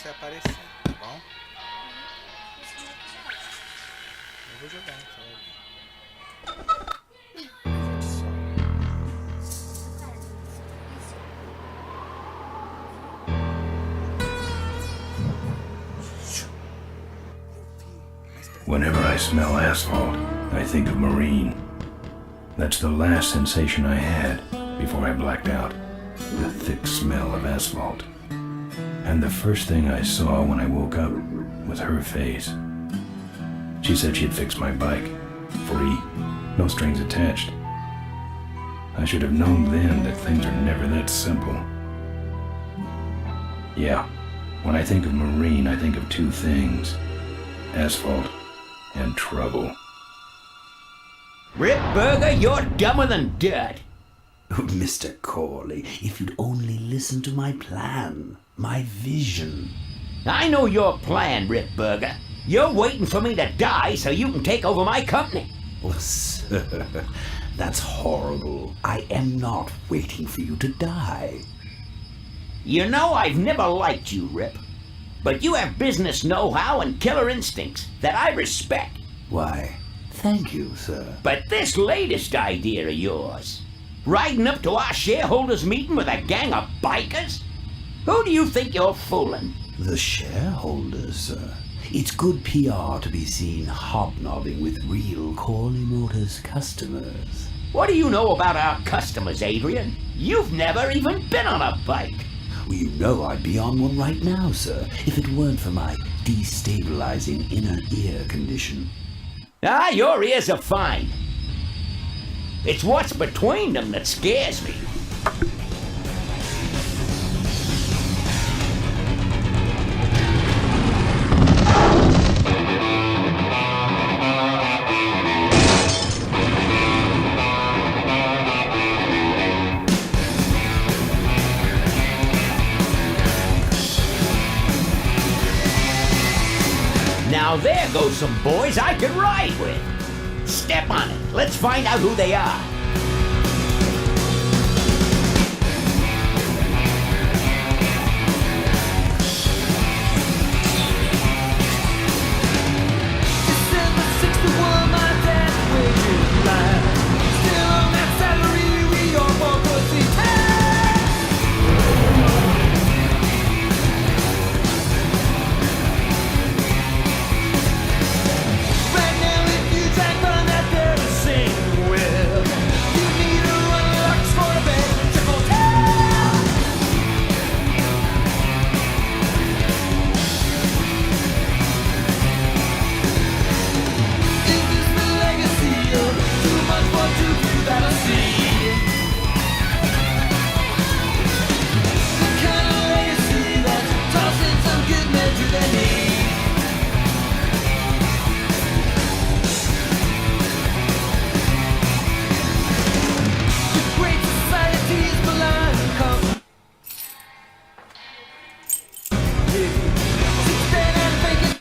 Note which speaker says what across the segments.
Speaker 1: você aparecer, tá bom? Eu vou jogar então.
Speaker 2: Whenever I smell asphalt, I think of Marine. That's the last sensation I had before I blacked out. The thick smell of asphalt. And the first thing I saw when I woke up was her face. She said she'd fix my bike. Free. No strings attached. I should have known then that things are never that simple. Yeah, when I think of Marine, I think of two things. Asphalt and trouble.
Speaker 3: Rip Burger, you're dumber than dirt.
Speaker 4: Mr. Corley, if you'd only listen to my plan, my vision.
Speaker 3: I know your plan, Rip Burger. You're waiting for me to die so you can take over my company.
Speaker 4: Oh, sir, that's horrible. I am not waiting for you to die.
Speaker 3: You know I've never liked you, Rip. But you have business know-how and killer instincts that I respect.
Speaker 4: Why, thank you, sir.
Speaker 3: But this latest idea of yours, riding up to our shareholders' meeting with a gang of bikers? Who do you think you're fooling?
Speaker 4: The shareholders, sir. It's good PR to be seen hobnobbing with real Corley Motors customers.
Speaker 3: What do you know about our customers, Adrian? You've never even been on a bike.
Speaker 4: Well, you know I'd be on one right now, sir, if it weren't for my destabilizing inner ear condition.
Speaker 3: Ah, your ears are fine. It's what's between them that scares me. Now there goes some boys I could ride with. Step on it. Let's find out who they are.
Speaker 5: December 61, my dad's wages line. Still on that salary, we all want pussy time. Right now, if you track on that there to sing with, you need a run lux for a bed triple tail. Is this the legacy of too much for too few that'll see? The kind of legacy that's tossing some good men to their knees. The great society's blind come. Sit there and fake it.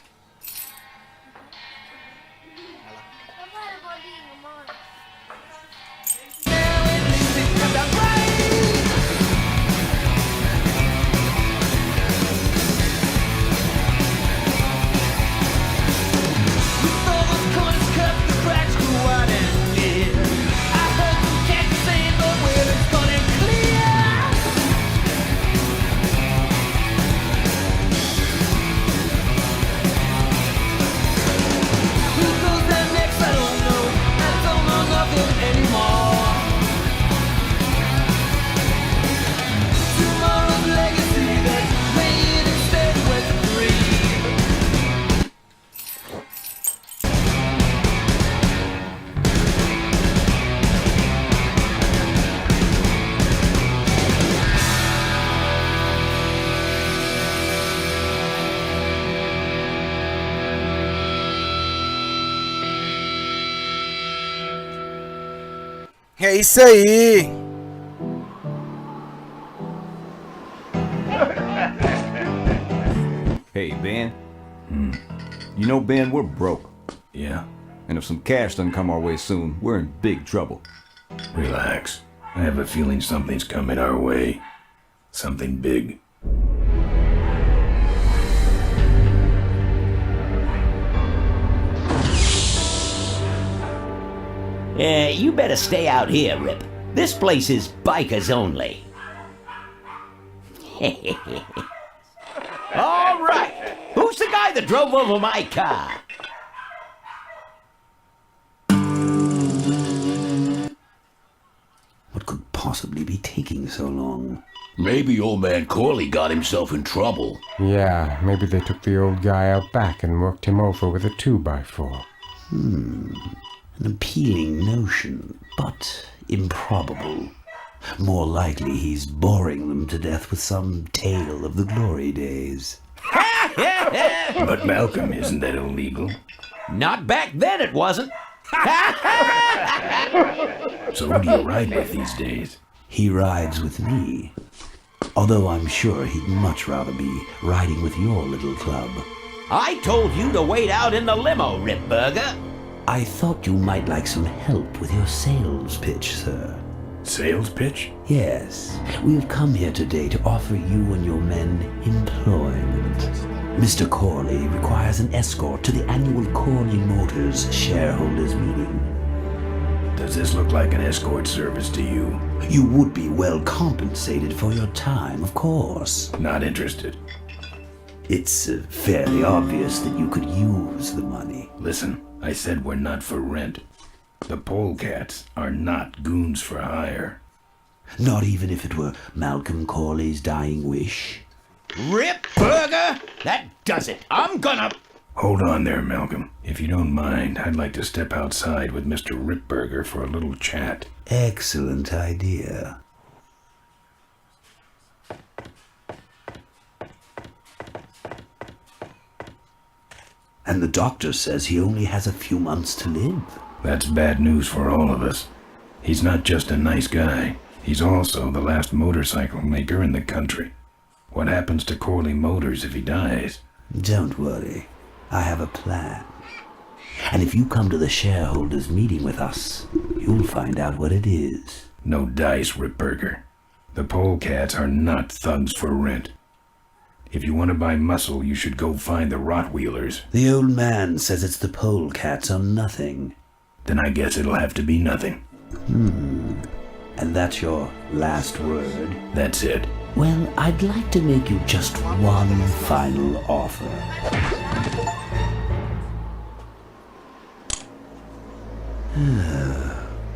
Speaker 5: Now at least it comes out right. With all those corners cut, the cracks grew wide and near. I heard some cats saying the weather's gonna clear. Who goes down next? I don't know. I don't know nothing anymore. Tomorrow's legacy that's playing instead with the dream.
Speaker 1: É isso aí.
Speaker 6: Hey, Ben. You know, Ben, we're broke.
Speaker 2: Yeah?
Speaker 6: And if some cash doesn't come our way soon, we're in big trouble.
Speaker 2: Relax. I have a feeling something's coming our way. Something big.
Speaker 3: You better stay out here, Rip. This place is bikers only. All right. Who's the guy that drove over my car?
Speaker 4: What could possibly be taking so long?
Speaker 7: Maybe old man Corley got himself in trouble.
Speaker 8: Yeah, maybe they took the old guy out back and worked him over with a 2x4.
Speaker 4: An appealing notion, but improbable. More likely he's boring them to death with some tale of the glory days.
Speaker 2: But Malcolm, isn't that illegal?
Speaker 3: Not back then it wasn't.
Speaker 2: So who do you ride with these days?
Speaker 4: He rides with me. Although I'm sure he'd much rather be riding with your little club.
Speaker 3: I told you to wait out in the limo, Ripburger.
Speaker 4: I thought you might like some help with your sales pitch, sir.
Speaker 2: Sales pitch?
Speaker 4: Yes, we've come here today to offer you and your men employment. Mr. Corley requires an escort to the annual Corley Motors shareholders meeting.
Speaker 2: Does this look like an escort service to you?
Speaker 4: You would be well compensated for your time, of course.
Speaker 2: Not interested.
Speaker 4: It's fairly obvious that you could use the money.
Speaker 2: Listen, I said we're not for rent. The polecats are not goons for hire.
Speaker 4: Not even if it were Malcolm Corley's dying wish.
Speaker 3: Ripburger? That does it. I'm gonna...
Speaker 2: Hold on there, Malcolm. If you don't mind, I'd like to step outside with Mr. Ripburger for a little chat.
Speaker 4: Excellent idea. And the doctor says he only has a few months to live.
Speaker 2: That's bad news for all of us. He's not just a nice guy. He's also the last motorcycle maker in the country. What happens to Corley Motors if he dies?
Speaker 4: Don't worry. I have a plan. And if you come to the shareholders meeting with us, you'll find out what it is.
Speaker 2: No dice, Ripburger. The polecats are not thugs for rent. If you want to buy muscle, you should go find the Rottweilers.
Speaker 4: The old man says it's the polecats or nothing.
Speaker 2: Then I guess it'll have to be nothing.
Speaker 4: And that's your last word?
Speaker 2: That's it.
Speaker 4: Well, I'd like to make you just one final offer.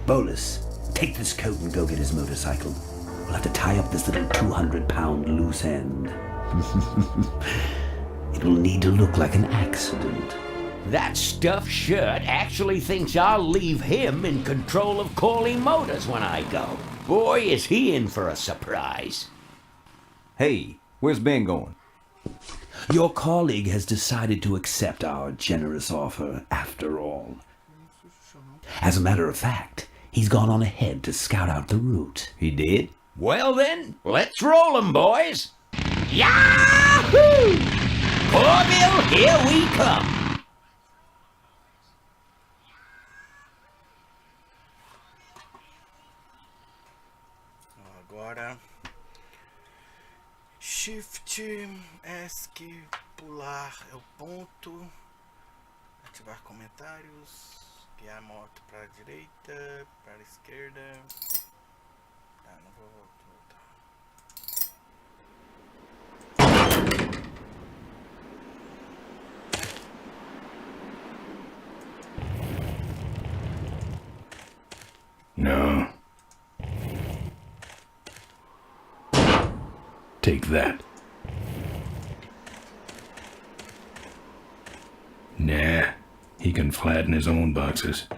Speaker 4: Bolus, take this coat and go get his motorcycle. We'll have to tie up this little 200-pound loose end. It will need to look like an accident.
Speaker 3: That stuffed shirt actually thinks I'll leave him in control of Corley Motors when I go. Boy, is he in for a surprise.
Speaker 6: Hey, where's Ben going?
Speaker 4: Your colleague has decided to accept our generous offer after all. As a matter of fact, he's gone on ahead to scout out the route.
Speaker 6: He did?
Speaker 3: Well then, let's roll 'em, boys. Yahoo! Corville, here we come.
Speaker 1: Agora Shift ESC pular é o ponto, ativar comentários, guiar a moto para a direita, para a esquerda. Tá, não vou voltar.
Speaker 2: No. Take that. Nah, he can flatten his own boxes.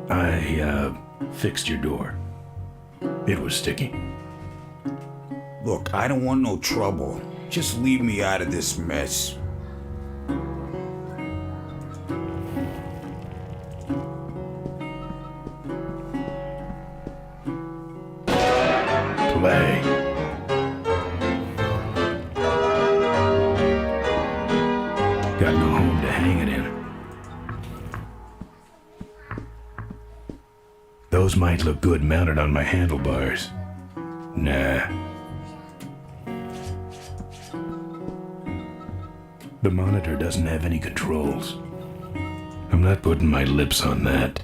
Speaker 2: I fixed your door. It was sticky.
Speaker 9: Look, I don't want no trouble. Just leave me out of this mess.
Speaker 2: Play. Got no home to hang it in. Those might look good mounted on my handlebars. Nah. The monitor doesn't have any controls. I'm not putting my lips on that.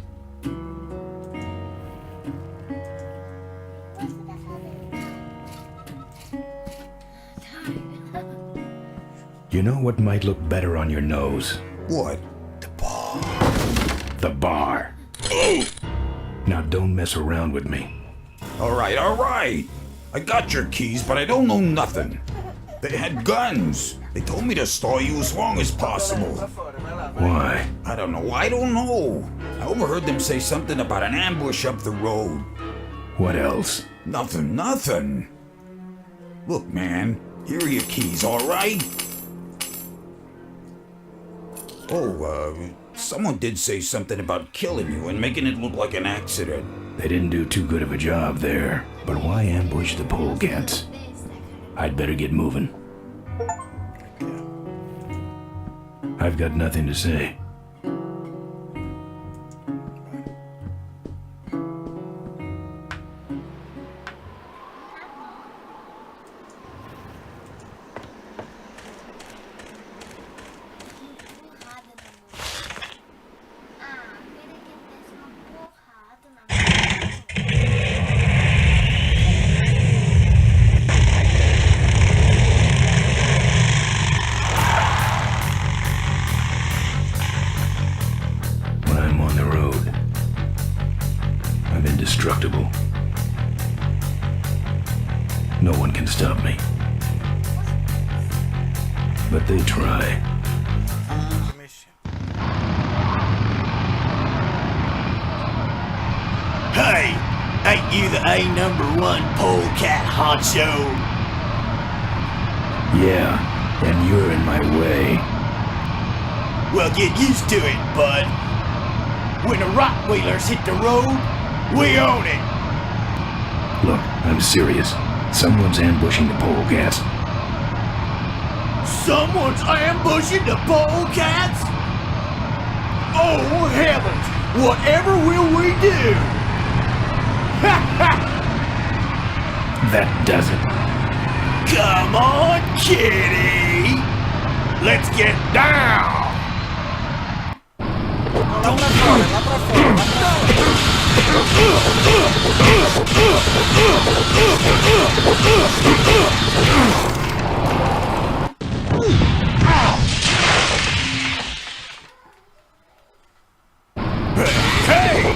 Speaker 2: You know what might look better on your nose?
Speaker 9: What?
Speaker 2: The bar. Now don't mess around with me.
Speaker 9: All right. I got your keys, but I don't know nothing. They had guns. They told me to stall you as long as possible.
Speaker 2: Why?
Speaker 9: I don't know. I overheard them say something about an ambush up the road.
Speaker 2: What else?
Speaker 9: Nothing. Look, man, here are your keys, all right? Oh, someone did say something about killing you and making it look like an accident.
Speaker 2: They didn't do too good of a job there. But why ambush the polecats? I'd better get moving. I've got nothing to say. Indestructible. No one can stop me. But they try.
Speaker 10: Hey! Ain't you the A#1 polecat honcho?
Speaker 2: Yeah, and you're in my way.
Speaker 10: Well, get used to it, bud. When the Rottweilers hit the road, we own it!
Speaker 2: Look, I'm serious. Someone's ambushing the polecats.
Speaker 10: Someone's ambushing the polecats? Oh, heavens! Whatever will we do?
Speaker 2: That does it.
Speaker 10: Come on, kitty! Let's get down! Hey!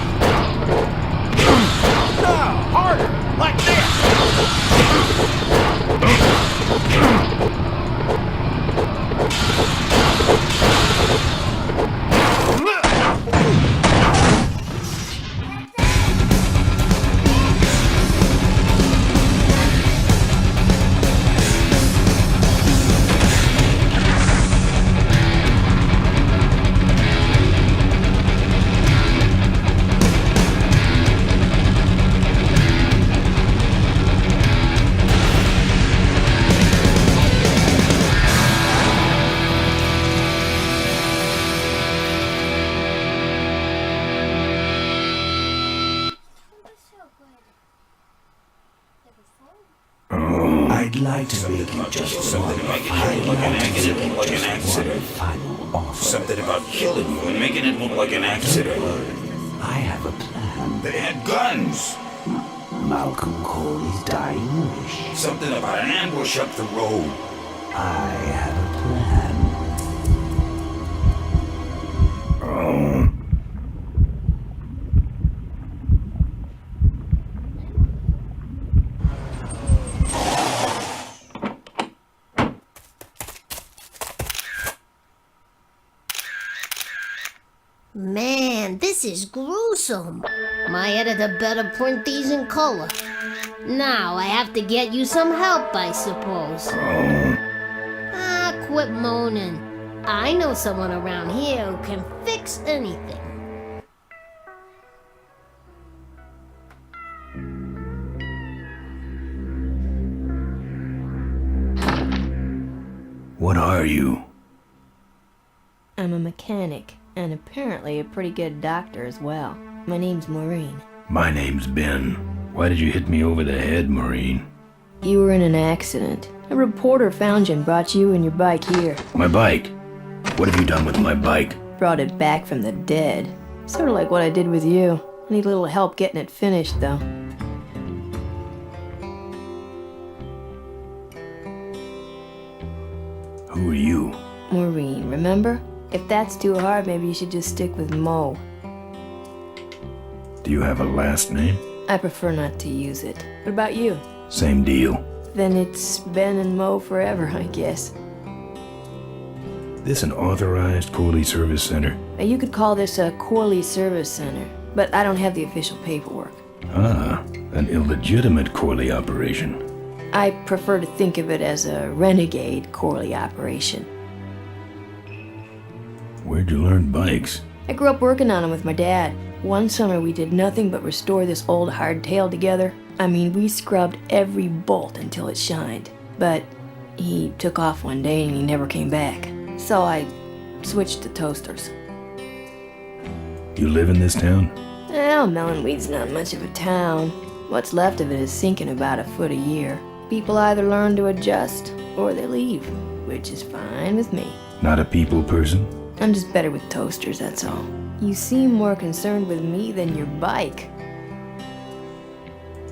Speaker 10: Now, harder, like this!
Speaker 4: I'd like to make you just
Speaker 9: Something about making it look like an accident.
Speaker 4: final offer.
Speaker 9: Something about killing you and making it look like an accident.
Speaker 4: I have a plan.
Speaker 9: They had guns.
Speaker 4: Malcolm Corley's dying wish.
Speaker 9: Something about an ambush up the road.
Speaker 4: I have a plan.
Speaker 11: Man, this is gruesome. My editor better print these in color. Now I have to get you some help, I suppose. Ah, quit moaning. I know someone around here who can fix anything.
Speaker 2: What are you?
Speaker 12: I'm a mechanic, and apparently a pretty good doctor as well. My name's Maureen.
Speaker 2: My name's Ben. Why did you hit me over the head, Marine?
Speaker 12: You were in an accident. A reporter found you and brought you and your bike here.
Speaker 2: My bike? What have you done with my bike?
Speaker 12: Brought it back from the dead. Sort of like what I did with you. I need a little help getting it finished, though.
Speaker 2: Who are you?
Speaker 12: Maureen, remember? If that's too hard, maybe you should just stick with Mo.
Speaker 2: Do you have a last name?
Speaker 12: I prefer not to use it. What about you?
Speaker 2: Same deal.
Speaker 12: Then it's Ben and Mo forever, I guess.
Speaker 2: This an authorized Corley Service Center?
Speaker 12: You could call this a Corley Service Center, but I don't have the official paperwork.
Speaker 2: Ah, an illegitimate Corley operation.
Speaker 12: I prefer to think of it as a renegade Corley operation.
Speaker 2: Where'd you learn bikes?
Speaker 12: I grew up working on them with my dad. One summer we did nothing but restore this old hardtail together. I mean, we scrubbed every bolt until it shined. But he took off one day and he never came back. So I switched to toasters.
Speaker 2: You live in this town?
Speaker 12: Well, Melonweed's not much of a town. What's left of it is sinking about a foot a year. People either learn to adjust or they leave, which is fine with me.
Speaker 2: Not a people person?
Speaker 12: I'm just better with toasters, that's all. You seem more concerned with me than your bike.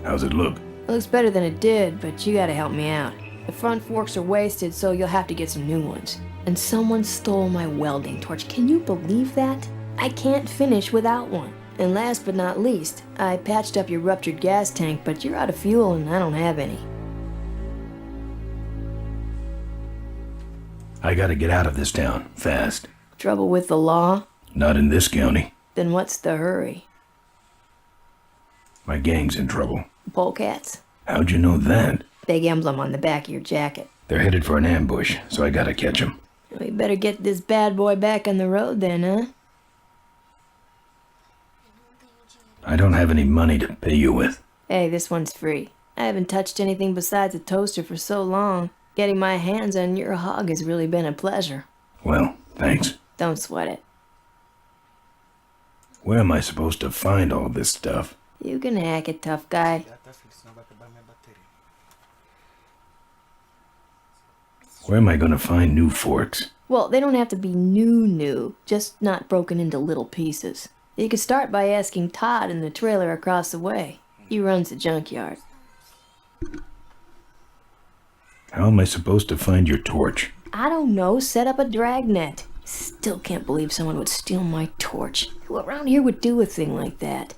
Speaker 2: How's it look?
Speaker 12: It looks better than it did, but you gotta help me out. The front forks are wasted, so you'll have to get some new ones. And someone stole my welding torch. Can you believe that? I can't finish without one. And last but not least, I patched up your ruptured gas tank, but you're out of fuel and I don't have any.
Speaker 2: I gotta get out of this town, fast.
Speaker 12: Trouble with the law?
Speaker 2: Not in this county.
Speaker 12: Then what's the hurry?
Speaker 2: My gang's in trouble.
Speaker 12: Polecats?
Speaker 2: How'd you know that?
Speaker 12: Big emblem on the back of your jacket.
Speaker 2: They're headed for an ambush, so I gotta catch them.
Speaker 12: We better get this bad boy back on the road then, huh?
Speaker 2: I don't have any money to pay you with.
Speaker 12: Hey, this one's free. I haven't touched anything besides a toaster for so long. Getting my hands on your hog has really been a pleasure.
Speaker 2: Well, thanks.
Speaker 12: Don't sweat it.
Speaker 2: Where am I supposed to find all this stuff?
Speaker 12: You can hack it, tough guy.
Speaker 2: Where am I gonna find new forks?
Speaker 12: Well, they don't have to be new, just not broken into little pieces. You could start by asking Todd in the trailer across the way. He runs the junkyard.
Speaker 2: How am I supposed to find your torch?
Speaker 12: I don't know, set up a dragnet. Still can't believe someone would steal my torch. Who around here would do a thing like that?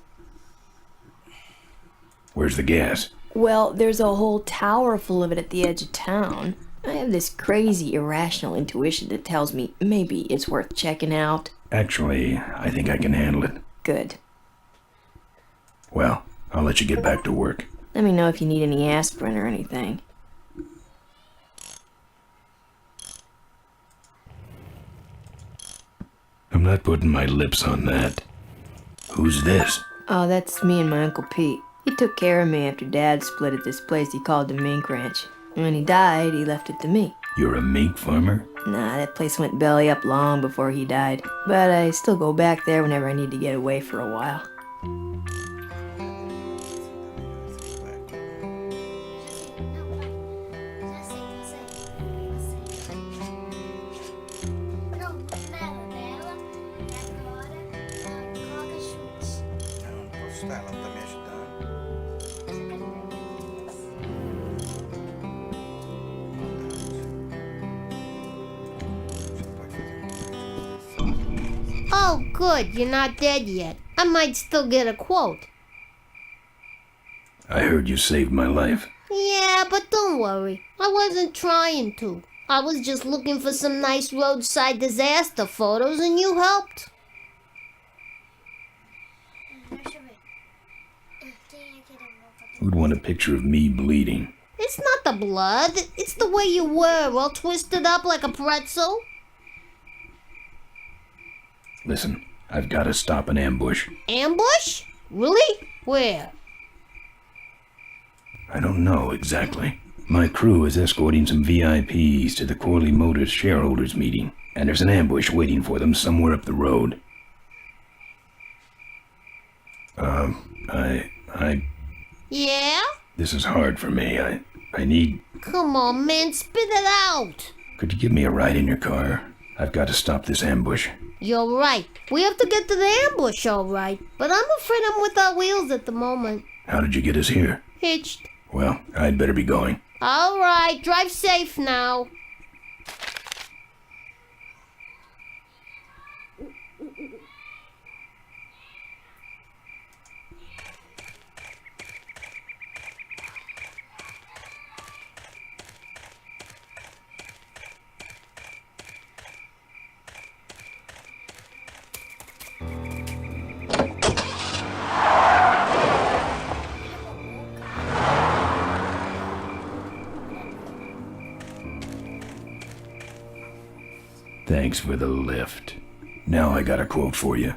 Speaker 2: Where's the gas?
Speaker 12: Well, there's a whole tower full of it at the edge of town. I have this crazy, irrational intuition that tells me maybe it's worth checking out.
Speaker 2: Actually, I think I can handle it.
Speaker 12: Good.
Speaker 2: Well, I'll let you get back to work.
Speaker 12: Let me know if you need any aspirin or anything.
Speaker 2: I'm not putting my lips on that. Who's this?
Speaker 12: Oh, that's me and my Uncle Pete. He took care of me after Dad split at this place he called the Mink Ranch. When he died, he left it to me.
Speaker 2: You're a mink farmer?
Speaker 12: Nah, that place went belly up long before he died. But I still go back there whenever I need to get away for a while.
Speaker 11: Oh, good, you're not dead yet. I might still get a quote.
Speaker 2: I heard you saved my life.
Speaker 11: Yeah, but don't worry. I wasn't trying to. I was just looking for some nice roadside disaster photos and you helped.
Speaker 2: Who'd want a picture of me bleeding?
Speaker 11: It's not the blood. It's the way you were, all twisted up like a pretzel.
Speaker 2: Listen, I've got to stop an ambush.
Speaker 11: Ambush? Really? Where?
Speaker 2: I don't know exactly. My crew is escorting some VIPs to the Corley Motors shareholders meeting, and there's an ambush waiting for them somewhere up the road.
Speaker 11: Yeah?
Speaker 2: This is hard for me. I need...
Speaker 11: Come on, man, spit it out.
Speaker 2: Could you give me a ride in your car? I've got to stop this ambush.
Speaker 11: You're right. We have to get to the ambush, all right. But I'm afraid I'm without wheels at the moment.
Speaker 2: How did you get us here?
Speaker 11: Hitched.
Speaker 2: Well, I'd better be going.
Speaker 11: All right, drive safe now.
Speaker 2: Thanks for the lift. Now I got a quote for you.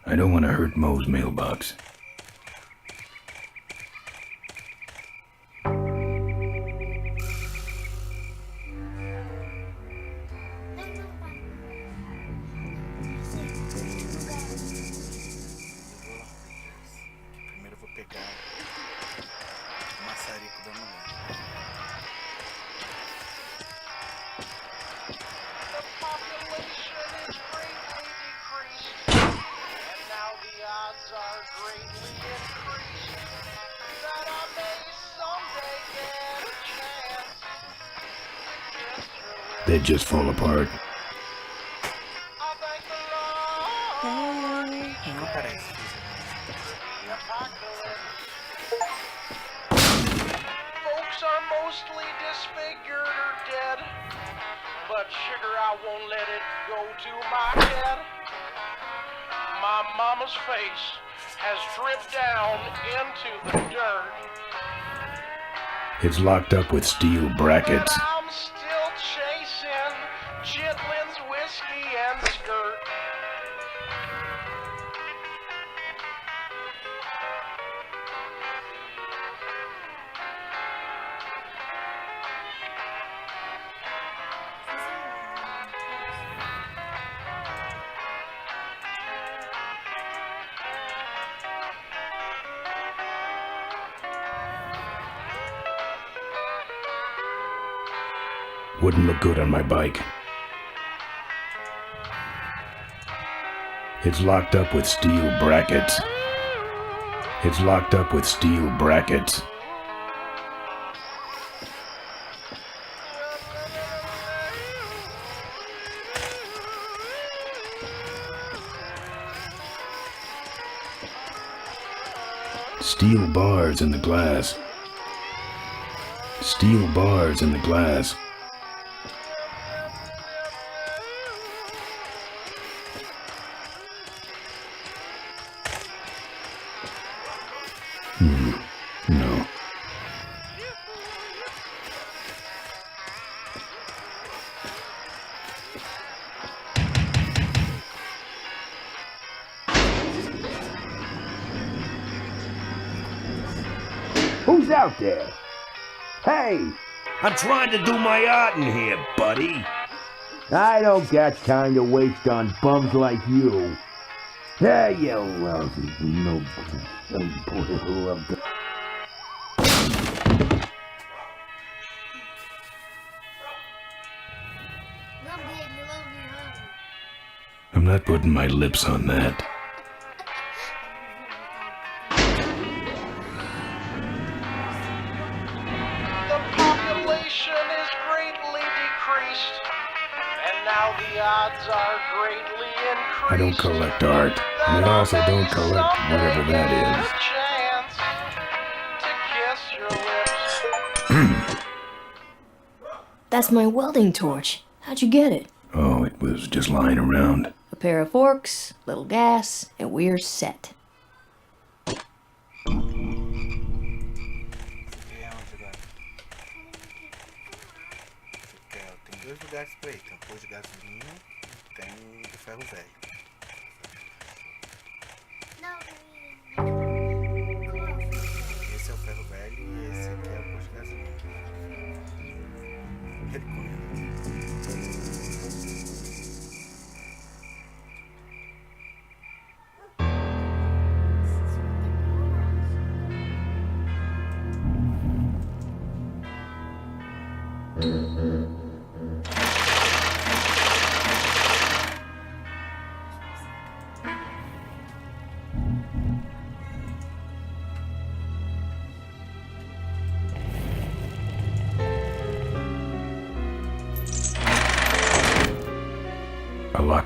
Speaker 2: I don't want to hurt Moe's mailbox.
Speaker 1: Primeiro eu vou pegar o maçarico da mulher.
Speaker 5: The population is greatly decreased, and now the odds are greatly increased that I may someday get a chance to kiss your lips.
Speaker 2: They'd just fall apart.
Speaker 5: I thank the Lord.
Speaker 1: Não parece.
Speaker 5: The apocalypse. Folks are mostly disfigured or dead, but sugar, I won't let it go to my head. My mama's face has dripped down into the dirt.
Speaker 2: It's locked up with steel brackets.
Speaker 5: And I'm still chasing Chitlin's whiskey and skirt.
Speaker 2: Wouldn't look good on my bike. It's locked up with steel brackets. It's locked up with steel brackets. Steel bars in the glass. Steel bars in the glass. No.
Speaker 7: Who's out there? Hey! I'm trying to do my art in here, buddy. I don't got time to waste on bums like you. Yeah, you lousy no.
Speaker 2: I'm not putting my lips on that.
Speaker 5: The population is greatly decreased, and now the odds are greatly increased.
Speaker 2: I don't collect art. And I also don't collect whatever that is.
Speaker 5: Chance to kiss your lips.
Speaker 12: That's my welding torch. How'd you get it?
Speaker 2: Oh, it was just lying around.
Speaker 12: A pair of forks, little gas, and we're set.
Speaker 1: Tem dois lugares pra ir. Tem o posto de gasolina e tem o ferro velho. Esse é o ferro velho e esse aqui é o posto de gasolina. Ele comendo.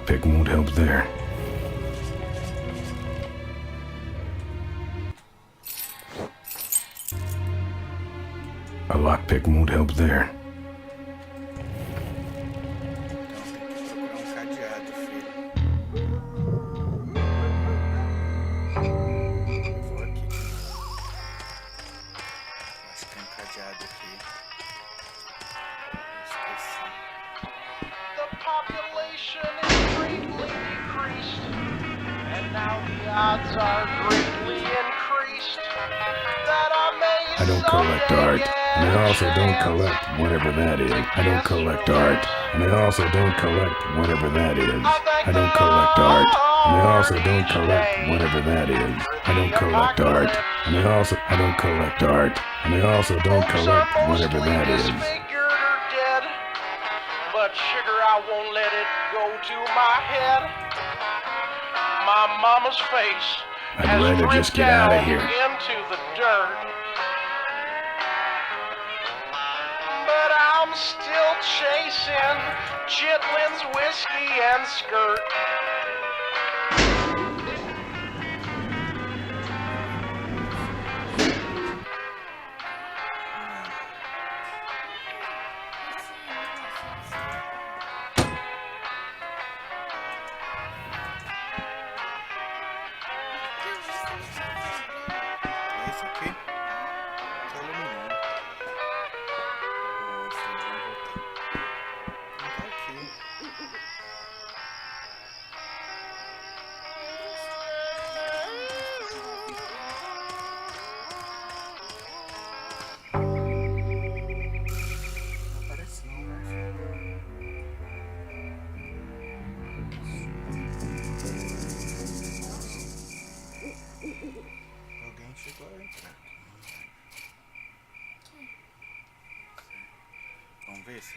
Speaker 2: lockpick won't help there. A lockpick won't help there.
Speaker 5: The population is greatly decreased, and now the odds are greatly increased that I may
Speaker 2: I don't collect
Speaker 5: someday
Speaker 2: art,
Speaker 5: get
Speaker 2: and I
Speaker 5: a
Speaker 2: also don't
Speaker 5: chance
Speaker 2: collect whatever that is. I don't collect art, and I also don't collect whatever that is. I don't collect art, and I also don't collect whatever that is. I don't collect art, and I don't collect art, and I also don't collect whatever that is.
Speaker 5: disfigured or dead, but sugar, I won't let it go to my head. My mama's face
Speaker 2: I'd
Speaker 5: has
Speaker 2: rather
Speaker 5: dripped
Speaker 2: just get out of
Speaker 5: down
Speaker 2: here.
Speaker 5: into the dirt. But I'm still chasing Chitlin's whiskey and skirt.
Speaker 1: Esse aqui. Tá iluminando. Nossa, não tá aqui. Não aparece não, né? Alguém chegou a entrar aqui. Vamos ver se.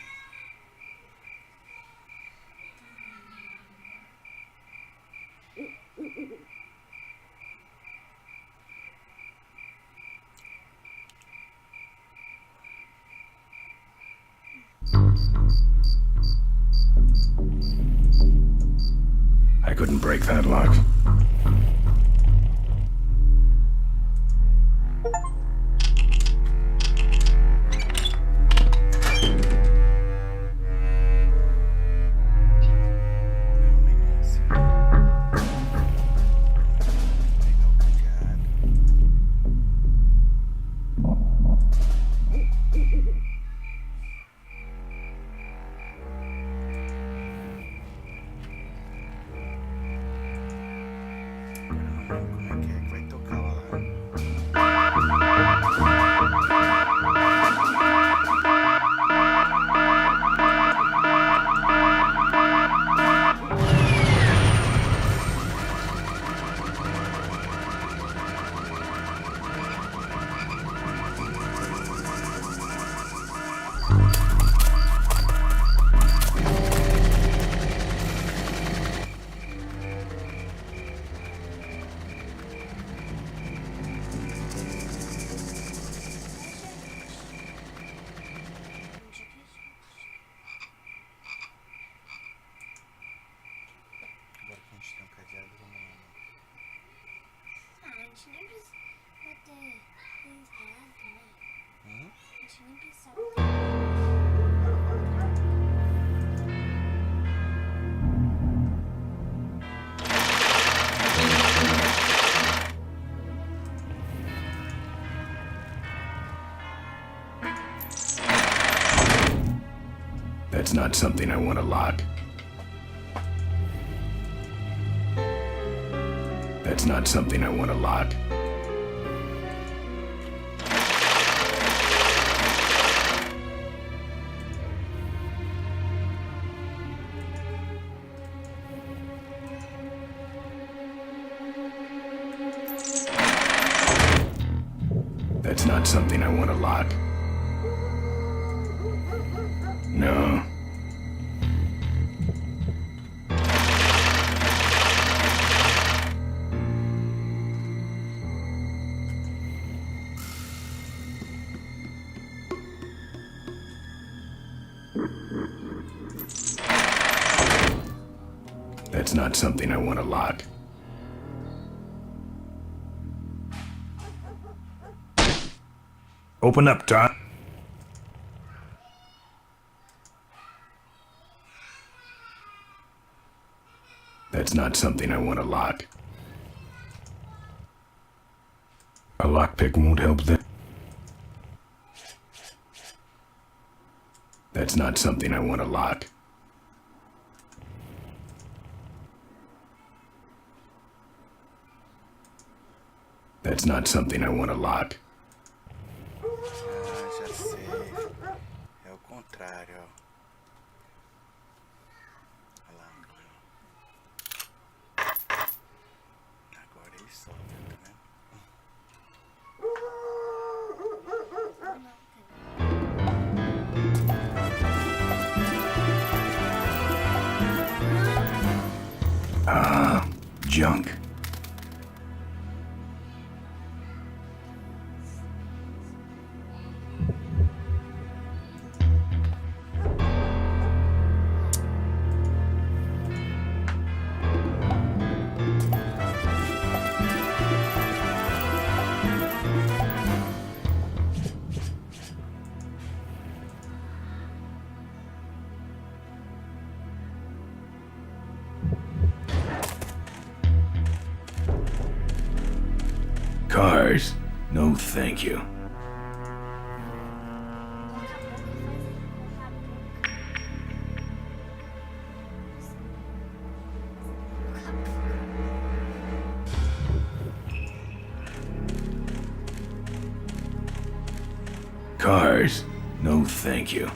Speaker 2: I couldn't break that lock. That's not something I want to lock. That's not something I want to lock. That's not something I want to lock. No. That's not something I want a lot. Open up, Todd. That's not something I want a lot. A lockpick won't help them. That's not something I want a lot. That's not something I want a lot.
Speaker 1: Já sei. É o contrário, ó. Olha lá. Agora ele sobe, tá vendo?
Speaker 2: Junk. Cars? No, thank you. Cars? No, thank you.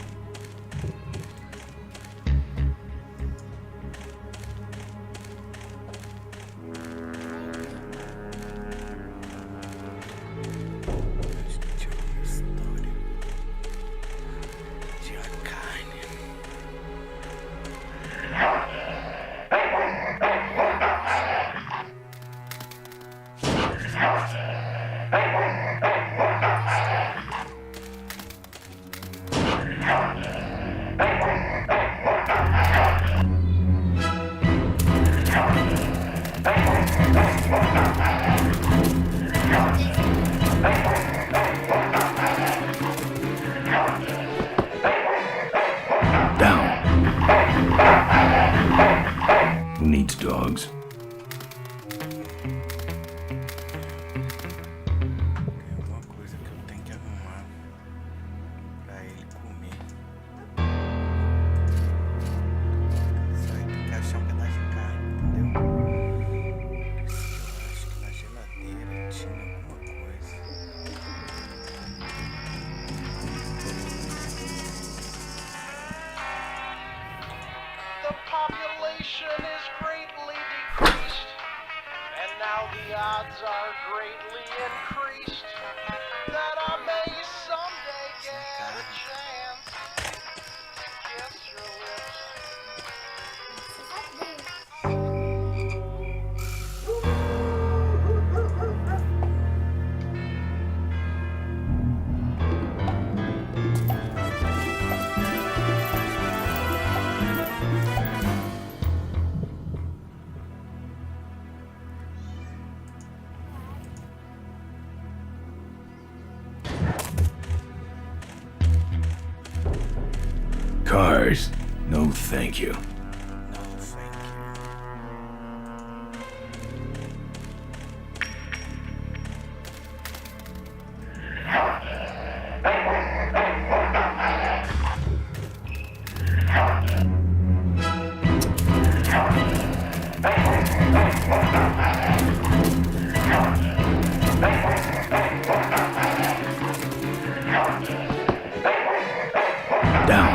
Speaker 2: Who needs dogs?
Speaker 1: Alguma coisa que eu tenho que arrumar pra ele comer. Só ele tem que achar um pedaço de carne, entendeu? Eu acho que na geladeira tinha alguma coisa.
Speaker 5: The population is greatly decreased, and now the odds are greatly increased that I may someday get a chance to kiss your lips.
Speaker 2: Cars? No, thank you.
Speaker 1: No, thank you.
Speaker 2: Down.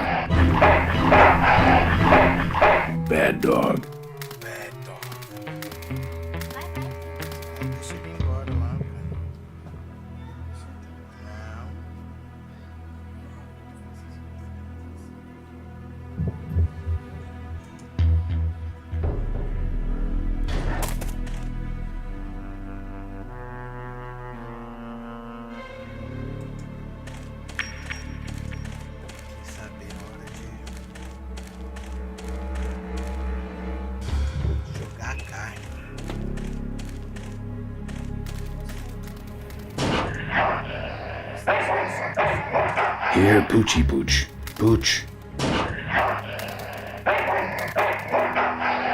Speaker 2: Here, Poochie Pooch. Pooch.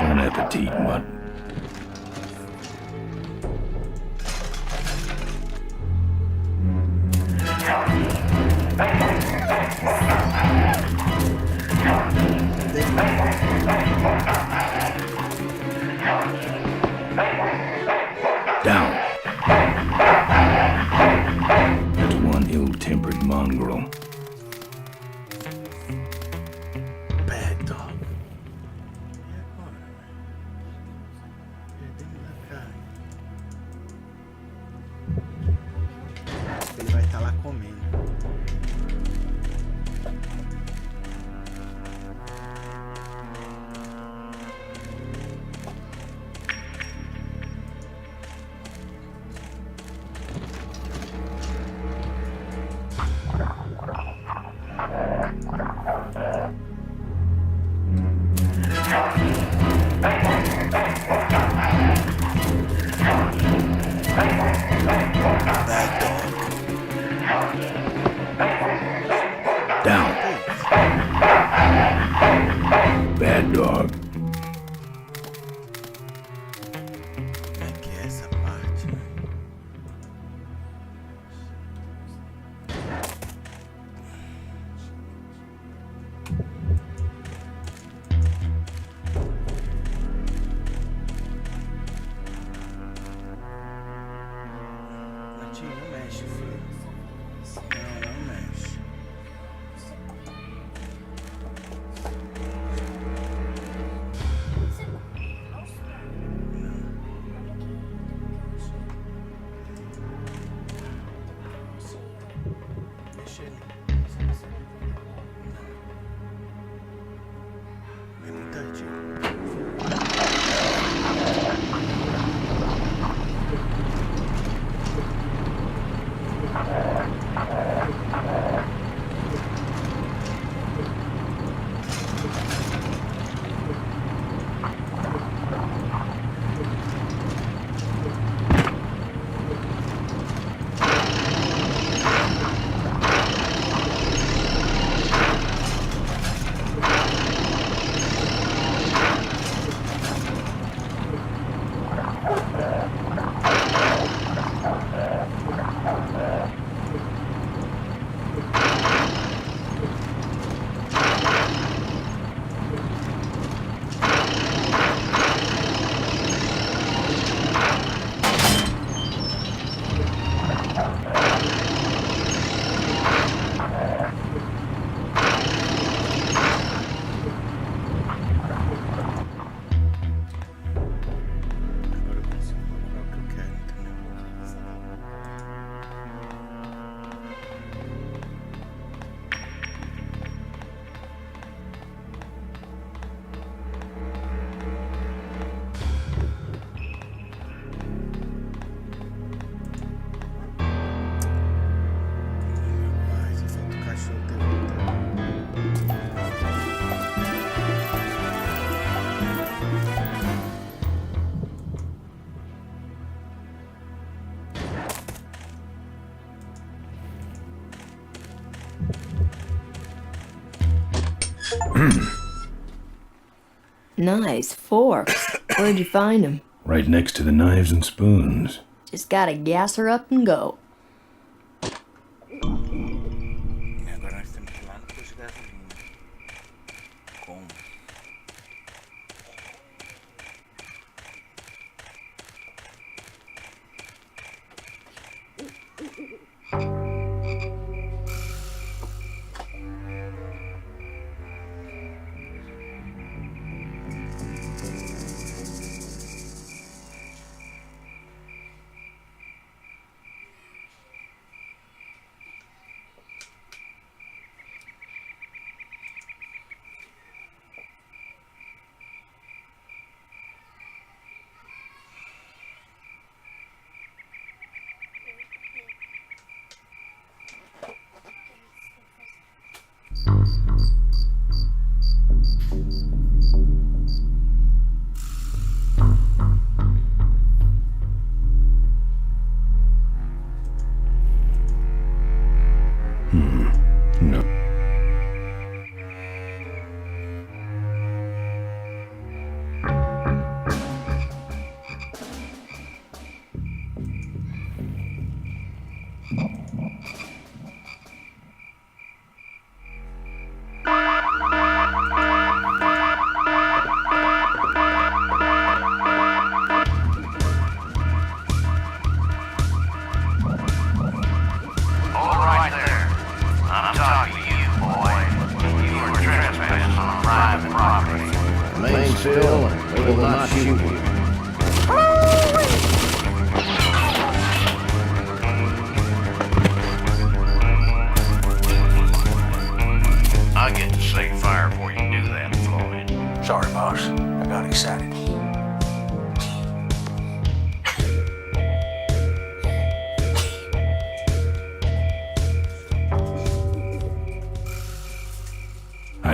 Speaker 2: Bon appetit, mutt. Down. That's one ill-tempered mongrel.
Speaker 1: Bad dog. E agora, velho? Perdemos a carne. Ele vai estar lá comendo.
Speaker 2: Down. Bad dog.
Speaker 1: Como é que é essa parte, velho? Latinho, não mexe, filho. Não mexe. Deixa ele. Não. É muito artigo. Agora eu consigo procurar o que eu quero, entendeu? Rapaz, só falta o cachorro ter voltado.
Speaker 12: Nice forks. Where'd you find them?
Speaker 2: Right next to the knives and spoons.
Speaker 12: Just gotta gas her up and go.
Speaker 1: E agora nós temos que ir lá no posto de gasolina. Como?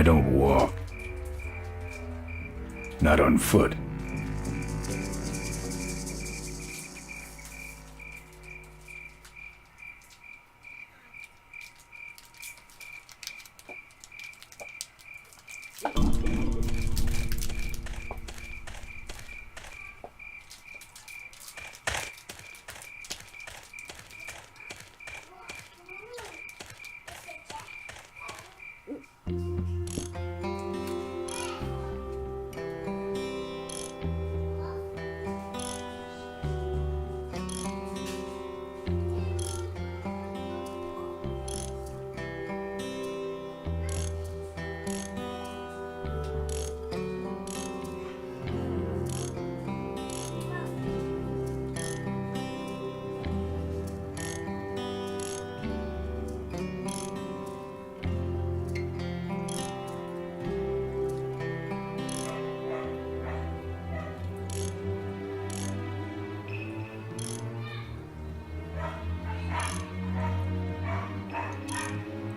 Speaker 2: I don't walk. Not on foot.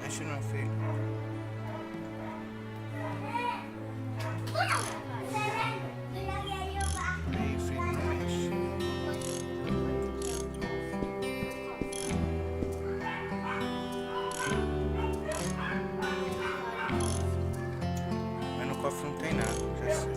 Speaker 1: Mexe não, filho. Aí, filho, não mexe. Mas no cofre não tem nada, já sei.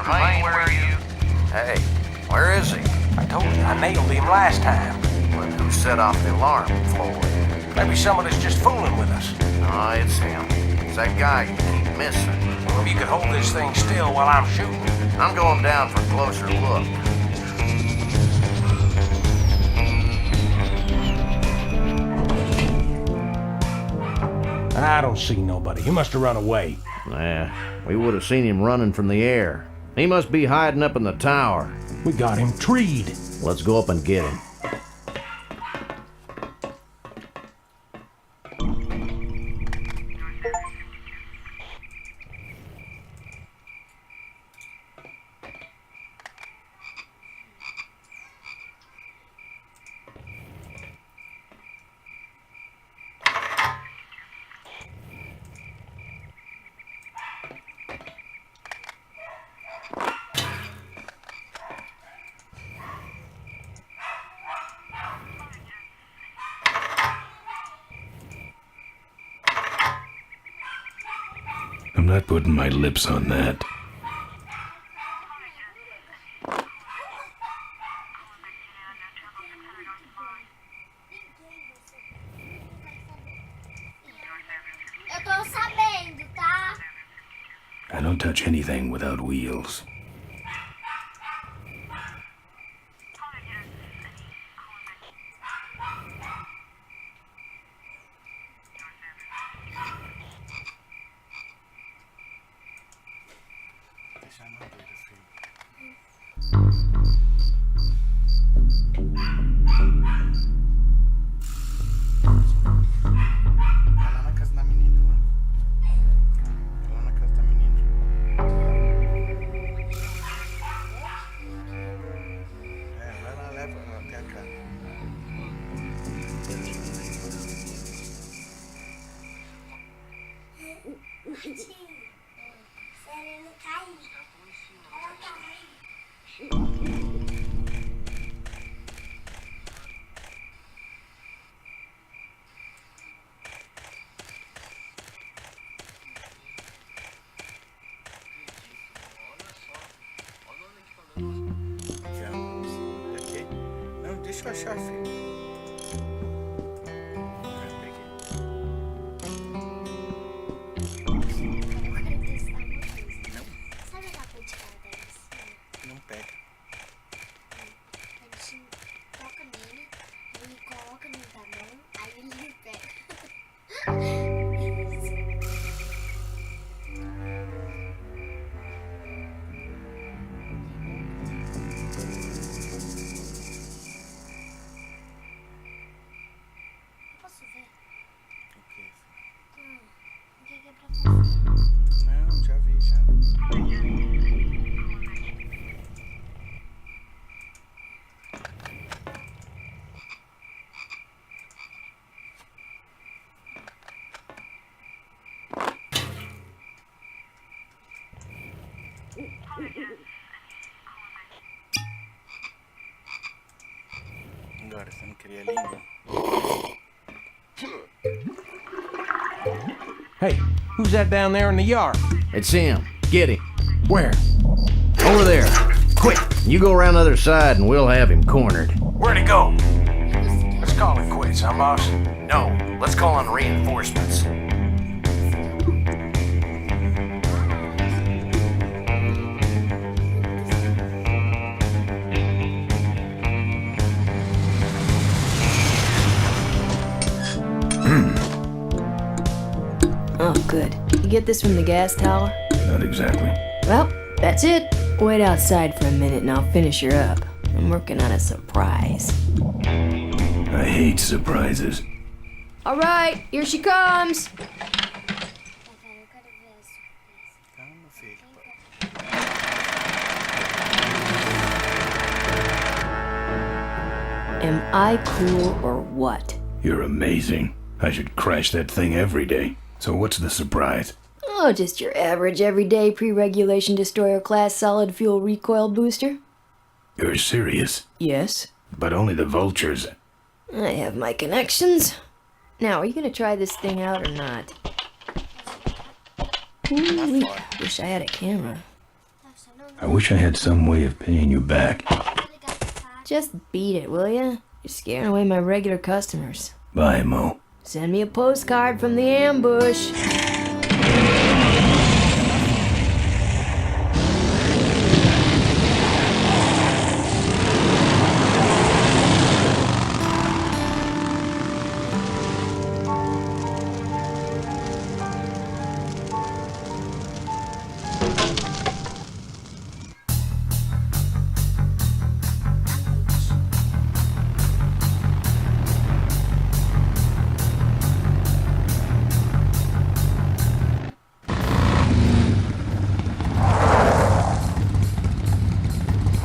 Speaker 13: Remain where you... Hey, where is he? I told you, I nailed him last time. Well, who set off the alarm, Floyd? Maybe someone is just fooling with us. No, it's him. It's that guy you keep missing. Well, if you could hold this thing still while I'm shooting. I'm going down for a closer look.
Speaker 10: I don't see nobody. He must have run away.
Speaker 13: Nah, we would have seen him running from the air. He must be hiding up in the tower.
Speaker 10: We got him treed.
Speaker 13: Let's go up and get him.
Speaker 2: I'm not putting my lips on that.
Speaker 11: Eu tô sabendo, tá?
Speaker 2: I don't touch anything without wheels.
Speaker 1: Deixa na doida, filho. Vai lá na casa da menina, lá. Vai lá na casa da menina. Vai lá, leva até a casa.
Speaker 11: Sereno caiu.
Speaker 1: achar, filho. Não pega.
Speaker 11: A gente toca nele, ele coloca no tamanho, aí ele pega. Posso ver?
Speaker 1: O que?
Speaker 11: O que é pra fazer?
Speaker 1: Não, já vi, já. Agora, você não queria a língua?
Speaker 6: Hey, who's that down there in the yard?
Speaker 14: It's him. Get him.
Speaker 6: Where?
Speaker 14: Over there. Quick. You go around the other side and we'll have him cornered.
Speaker 13: Where'd he go? Let's call it quits, huh, boss?
Speaker 3: No, let's call on reinforcements.
Speaker 12: Oh, good. You get this from the gas tower?
Speaker 2: Not exactly.
Speaker 12: Well, that's it. Wait outside for a minute and I'll finish her up. I'm working on a surprise.
Speaker 2: I hate surprises.
Speaker 12: All right, here she comes.
Speaker 1: Calma, filho.
Speaker 12: Am I cool or what?
Speaker 2: You're amazing. I should crash that thing every day. So what's the surprise?
Speaker 12: Oh, just your average everyday pre-regulation destroyer class solid fuel recoil booster.
Speaker 2: You're serious?
Speaker 12: Yes.
Speaker 2: But only the vultures.
Speaker 12: I have my connections. Now, are you gonna try this thing out or not? Ooh, wish I had a camera.
Speaker 2: I wish I had some way of paying you back.
Speaker 12: Just beat it, will ya? You're scaring away my regular customers.
Speaker 2: Bye, Mo.
Speaker 12: Send me a postcard from the ambush.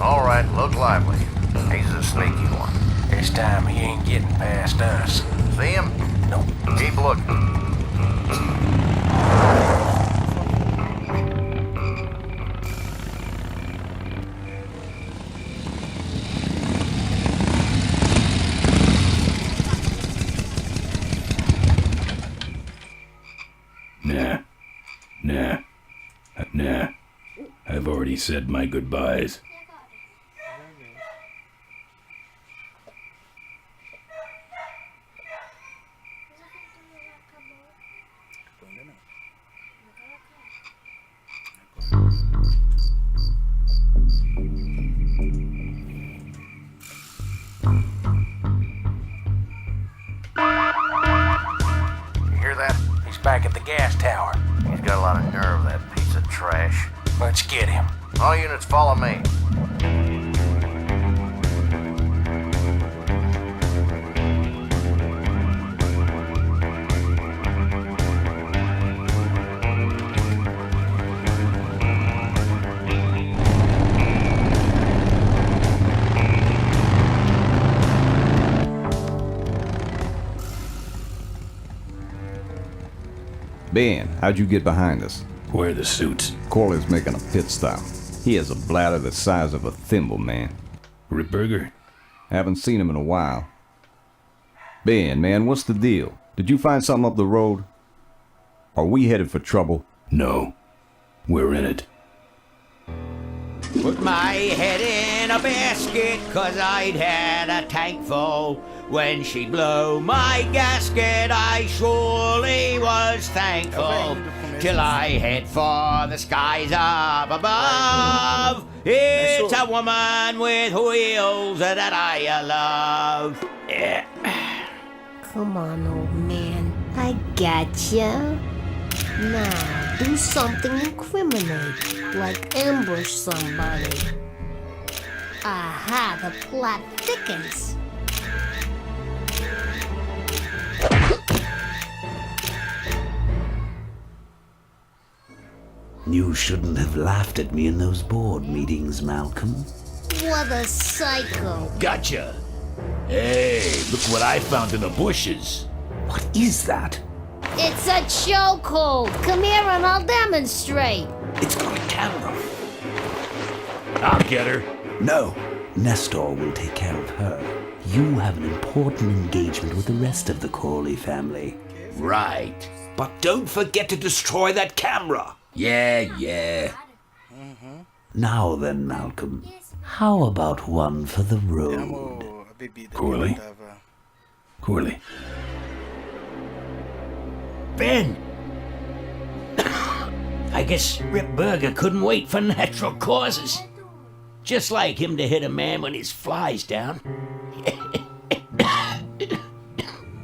Speaker 13: All right, look lively. He's a sneaky one. This time he ain't getting past us. See him? No. Keep looking.
Speaker 2: Nah. I've already said my goodbyes.
Speaker 1: Ainda não.
Speaker 13: You hear that? He's back at the gas tower. He's got a lot of nerve, that piece of trash. Let's get him. All units follow me.
Speaker 6: Ben, how'd you get behind us?
Speaker 2: Where are the suits?
Speaker 6: Corley's making a pit stop. He has a bladder the size of a thimble, man.
Speaker 2: Ripburger?
Speaker 6: Haven't seen him in a while. Ben, man, what's the deal? Did you find something up the road? Are we headed for trouble?
Speaker 2: No. We're in it.
Speaker 3: Put my head in a basket, 'cause I'd had a tank full. When she blew my gasket, I surely was thankful. Till I head for the skies up above. It's a woman with wheels that I love. Yeah.
Speaker 11: Come on, old man. I gotcha. Now, do something incriminating, like ambush somebody. Aha, the plot thickens.
Speaker 4: You shouldn't have laughed at me in those board meetings, Malcolm.
Speaker 11: What a psycho.
Speaker 10: Gotcha. Hey, look what I found in the bushes.
Speaker 4: What is that?
Speaker 11: It's a chokehold. Come here and I'll demonstrate.
Speaker 4: It's got a camera.
Speaker 10: I'll get her.
Speaker 4: No, Nestor will take care of her. You have an important engagement with the rest of the Corley family.
Speaker 10: Right. But don't forget to destroy that camera. Yeah.
Speaker 4: Now then, Malcolm, how about one for the road?
Speaker 2: Corley? Corley.
Speaker 3: Ben! I guess Rip Burger couldn't wait for natural causes. Just like him to hit a man when his fly's down.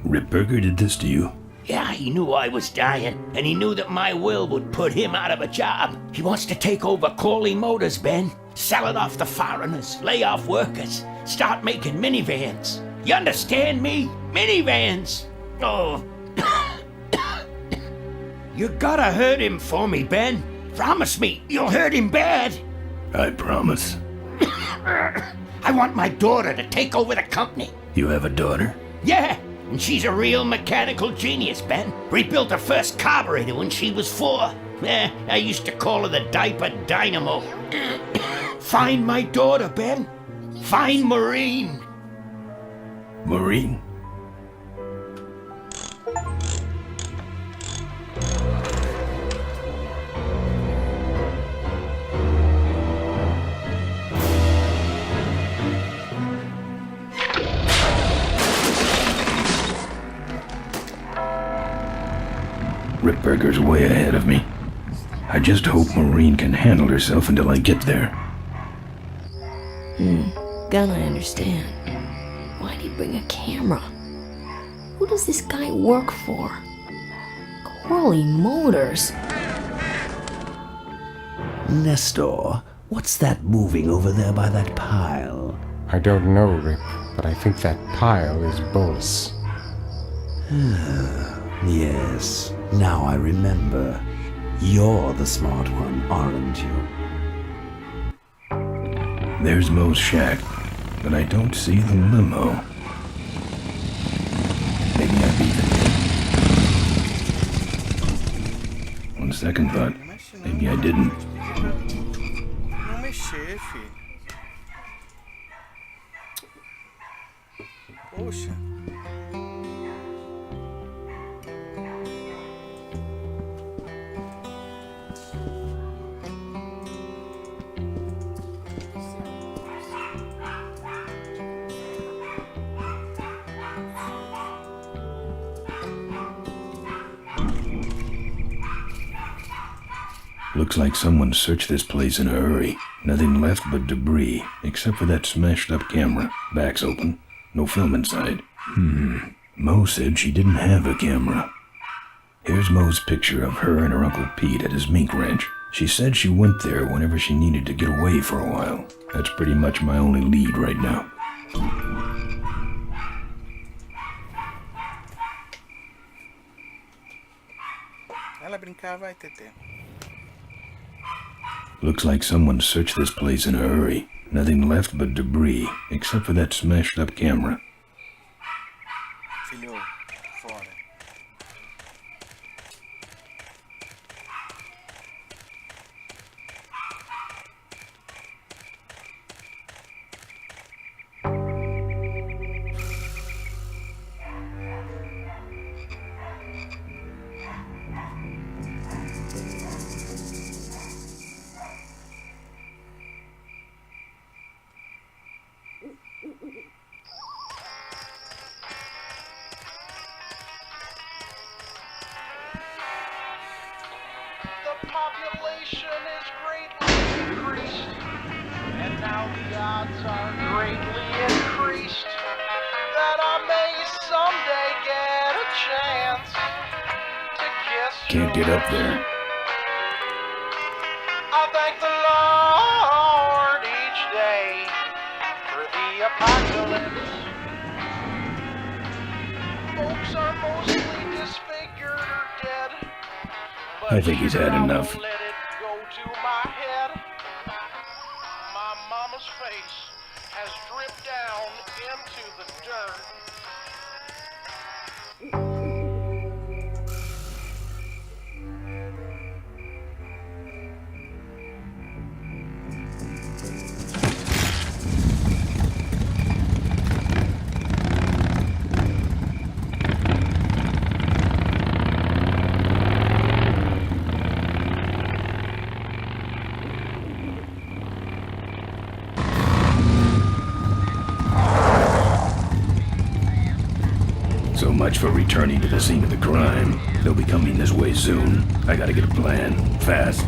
Speaker 2: Rip Burger did this to you?
Speaker 3: Yeah, he knew I was dying, and he knew that my will would put him out of a job. He wants to take over Corley Motors, Ben. Sell it off to foreigners, lay off workers, start making minivans. You understand me? Minivans! Oh. You gotta hurt him for me, Ben. Promise me you'll hurt him bad.
Speaker 2: I promise.
Speaker 3: I want my daughter to take over the company.
Speaker 2: You have a daughter?
Speaker 3: Yeah, and she's a real mechanical genius, Ben. Rebuilt her first carburetor when she was 4. I used to call her the diaper dynamo. Find my daughter, Ben. Find Maureen.
Speaker 2: Maureen? Rip Burger's way ahead of me. I just hope Maureen can handle herself until I get there.
Speaker 12: Gonna understand. Why'd he bring a camera? Who does this guy work for? Corley Motors.
Speaker 4: Nestor, what's that moving over there by that pile?
Speaker 8: I don't know, Rip, but I think that pile is bolus.
Speaker 4: Yes, now I remember. You're the smart one, aren't you?
Speaker 2: There's Mo's shack, but I don't see the limo. Maybe I beat it. On second thought, maybe I didn't.
Speaker 1: Não mexer, filho. Poxa.
Speaker 2: Looks like someone searched this place in a hurry. Nothing left but debris, except for that smashed up camera. Back's open. No film inside. Mo said she didn't have a camera. Here's Mo's picture of her and her Uncle Pete at his mink ranch. She said she went there whenever she needed to get away for a while. That's pretty much my only lead right now.
Speaker 1: Ela brincar, vai, Tetê.
Speaker 2: Looks like someone searched this place in a hurry. Nothing left but debris, except for that smashed up camera.
Speaker 1: Filho, fora.
Speaker 5: population is greatly increased, and now the odds are greatly increased that I may someday get a chance to kiss
Speaker 2: Can't get up there.
Speaker 5: I thank the Lord each day for the apocalypse. Folks are mostly disfigured or dead, but
Speaker 2: I think he's had
Speaker 5: I
Speaker 2: enough.
Speaker 5: won't let it go to my head. My mama's face has dripped down into the dirt.
Speaker 2: So much for returning to the scene of the crime. They'll be coming this way soon. I gotta get a plan. Fast.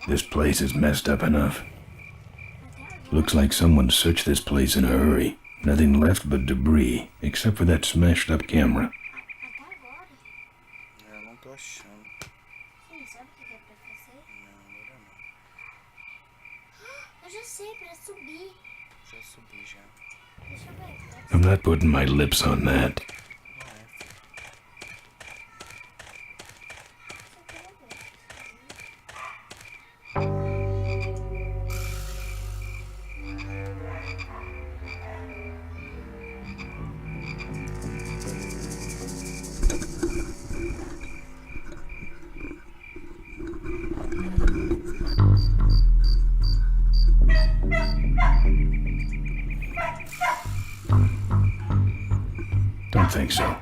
Speaker 2: This place is messed up enough. Looks like someone searched this place in a hurry. Nothing left but debris, except for that smashed up camera.
Speaker 1: Eu não tô achando.
Speaker 11: Sim, sabe o que é pra fazer?
Speaker 1: Não, agora não.
Speaker 11: Eu já sei, pra subir.
Speaker 1: Já subi já.
Speaker 11: Deixa eu ver.
Speaker 2: I'm not putting my lips on that. Don't think so.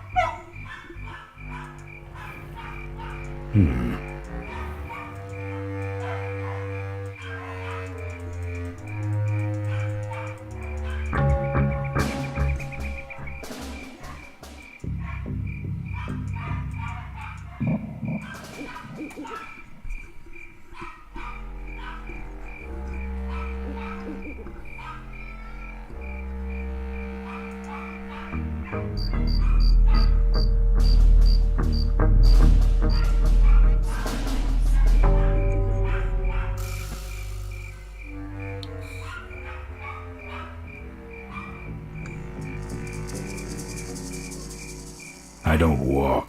Speaker 2: I don't walk.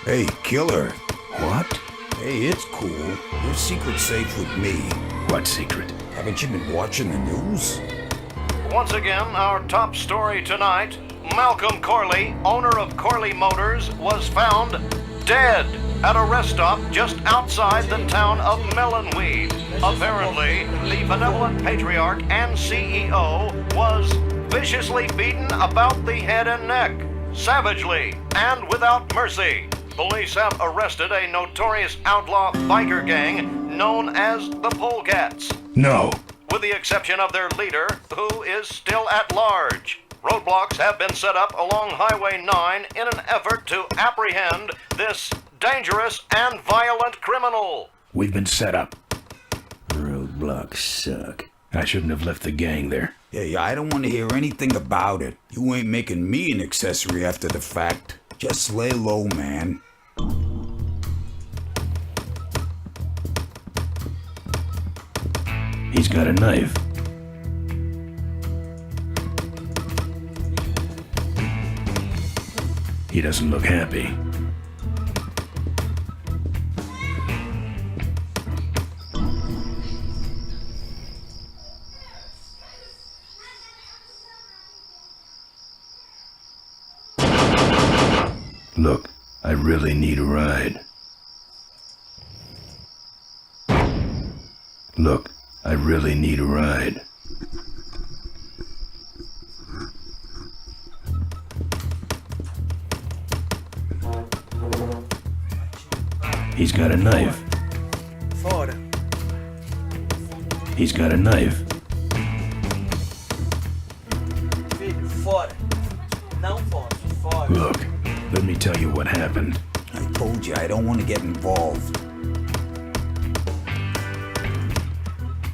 Speaker 9: Hey, killer.
Speaker 2: What?
Speaker 9: Hey, it's cool. Your secret's safe with me.
Speaker 2: What secret?
Speaker 9: Haven't you been watching the news?
Speaker 13: Once again, our top story tonight, Malcolm Corley, owner of Corley Motors, was found dead at a rest stop just outside the town of Melonweed. Apparently, the benevolent patriarch and CEO was viciously beaten about the head and neck, savagely and without mercy. Police have arrested a notorious outlaw biker gang known as the Polecats.
Speaker 2: No.
Speaker 13: With the exception of their leader, who is still at large. Roadblocks have been set up along Highway 9 in an effort to apprehend this dangerous and violent criminal.
Speaker 2: We've been set up.
Speaker 7: Roadblocks suck.
Speaker 2: I shouldn't have left the gang there.
Speaker 9: Hey, I don't want to hear anything about it. You ain't making me an accessory after the fact. Just lay low, man.
Speaker 2: He's got a knife. He doesn't look happy. Look, I really need a ride. Look, I really need a ride. He's got a knife.
Speaker 1: Fora.
Speaker 2: He's got a knife.
Speaker 1: Filho, fora. Não fora, fora.
Speaker 2: Look, let me tell you what happened.
Speaker 9: I told you I don't want to get involved.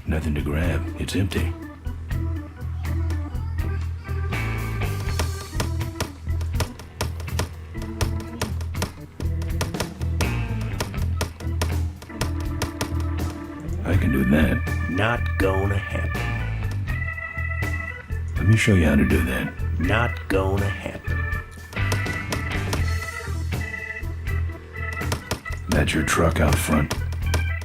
Speaker 2: Nothing to grab. It's empty. I can do that.
Speaker 7: Not gonna happen.
Speaker 2: Let me show you how to do that.
Speaker 7: Not gonna happen.
Speaker 2: That's your truck out front.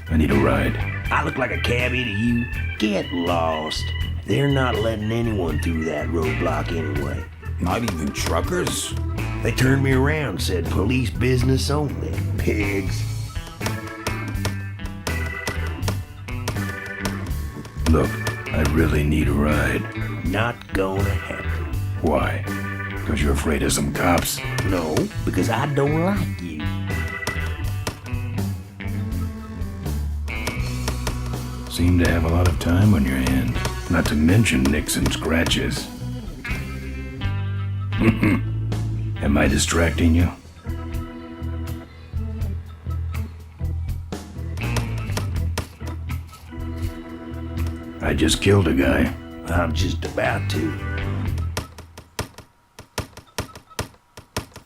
Speaker 2: I need a ride.
Speaker 7: I look like a cabbie to you? Get lost. They're not letting anyone through that roadblock anyway.
Speaker 9: Not even truckers?
Speaker 7: They turned me around, said police business only. Pigs.
Speaker 2: Look, I really need a ride.
Speaker 7: Not gonna happen.
Speaker 2: Why? Because you're afraid of some cops?
Speaker 7: No, because I don't like you.
Speaker 2: Seem to have a lot of time on your hand. Not to mention nicks and scratches. Am I distracting you? I just killed a guy.
Speaker 7: I'm just about to.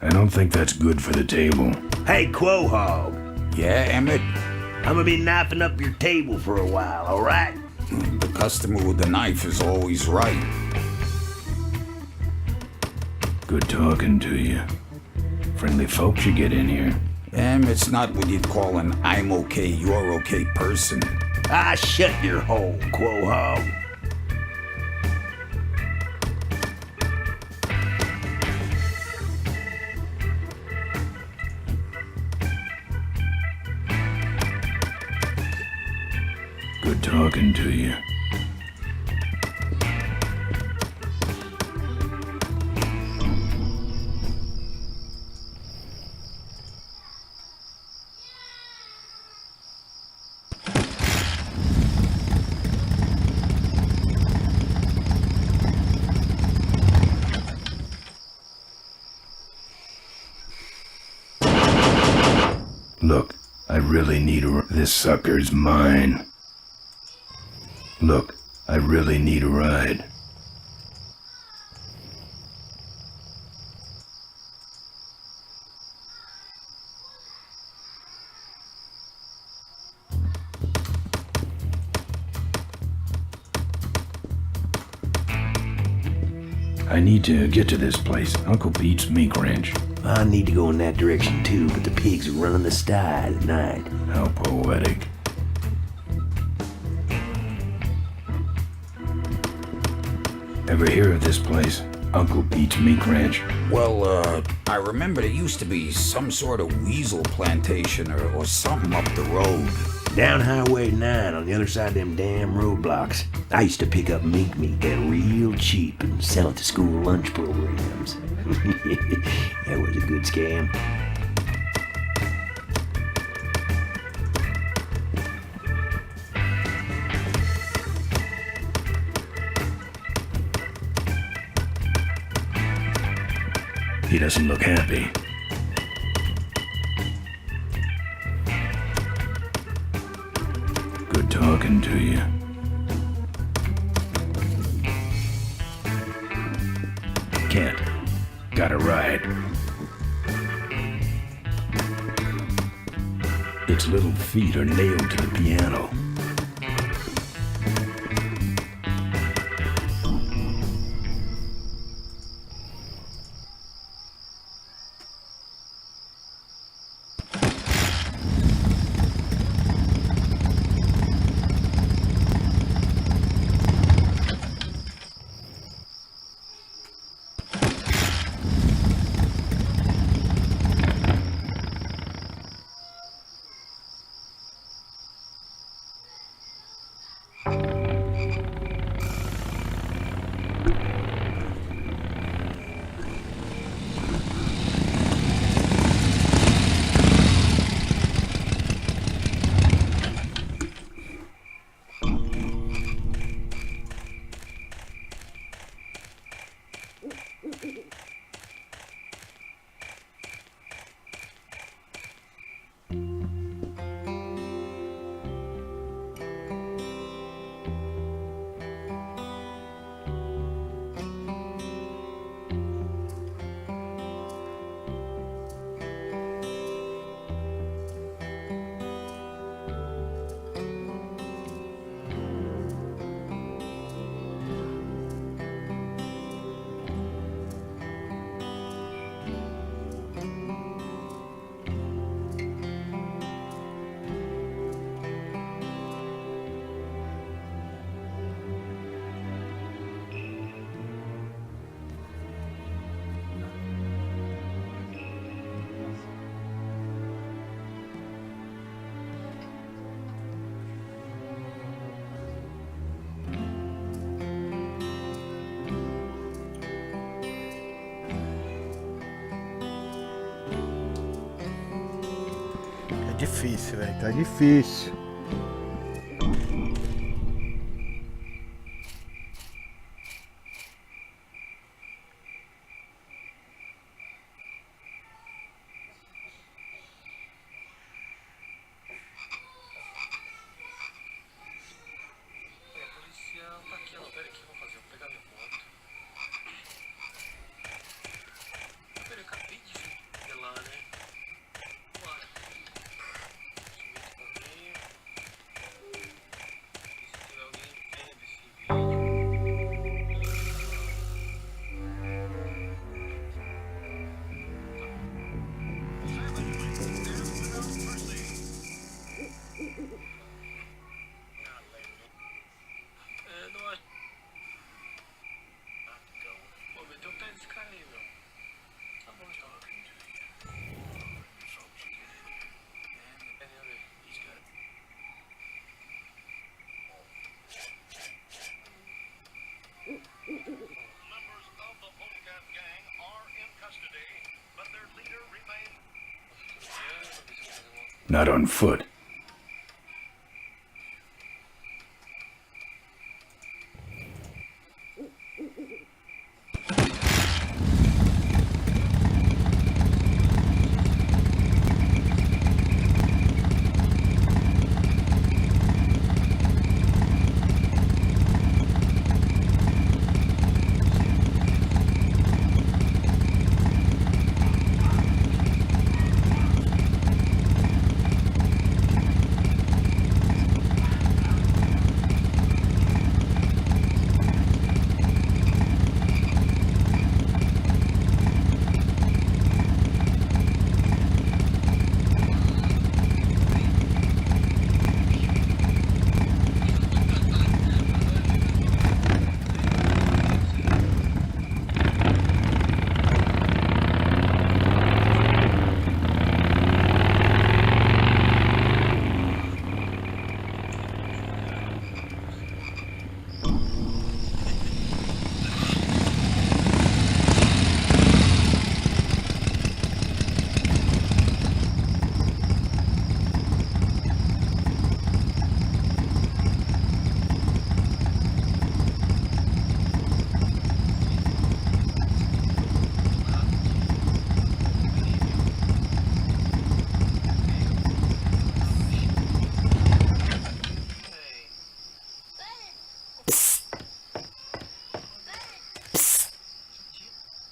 Speaker 2: I don't think that's good for the table.
Speaker 7: Hey, Quahog.
Speaker 9: Yeah, Emmett?
Speaker 7: I'm gonna be knifing up your table for a while, alright?
Speaker 9: The customer with the knife is always right.
Speaker 2: Good talking to you. Friendly folks you get in here.
Speaker 9: Emmett's not what you'd call an I'm okay, you're okay person.
Speaker 7: Ah, shut your hole, Quahog.
Speaker 2: Good talking to you. Look, I really need a... This sucker's mine. Look, I really need a ride. I need to get to this place, Uncle Pete's Meat Ranch.
Speaker 4: I need to go in that direction too, but the pigs are running the style at night.
Speaker 2: How poetic. Ever hear of this place? Uncle Pete's Mink Ranch?
Speaker 9: Well, I remember there used to be some sort of weasel plantation or something up the road.
Speaker 4: Down Highway 9 on the other side of them damn roadblocks. I used to pick up mink meat there real cheap and sell it to school lunch programs. That was a good scam.
Speaker 2: He doesn't look happy. Good talking to you. Kent, got a ride. Its little feet are nailed to the piano.
Speaker 1: Difícil, velho. Tá difícil.
Speaker 2: Not on foot.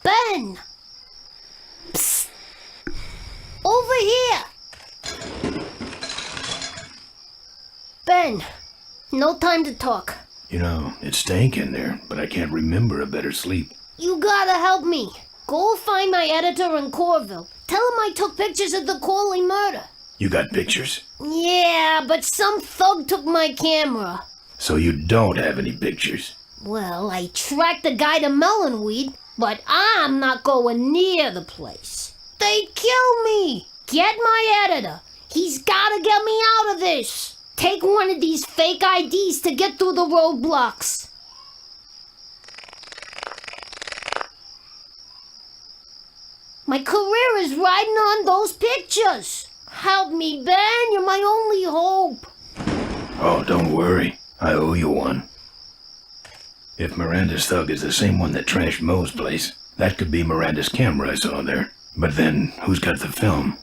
Speaker 11: Ben! Psst! Over here! Ben, no time to talk.
Speaker 2: You know, it's stank in there, but I can't remember a better sleep.
Speaker 11: You gotta help me. Go find my editor in Corville. Tell him I took pictures of the Corley murder.
Speaker 2: You got pictures?
Speaker 11: Yeah, but some thug took my camera.
Speaker 2: So you don't have any pictures?
Speaker 11: Well, I tracked the guy to Melonweed, but I'm not going near the place. They'd kill me. Get my editor. He's gotta get me out of this. Take one of these fake IDs to get through the roadblocks. My career is riding on those pictures. Help me, Ben. You're my only hope.
Speaker 2: Oh, don't worry. I owe you one. If Miranda's thug is the same one that trashed Moe's place, that could be Miranda's camera I saw there. But then, who's got the film?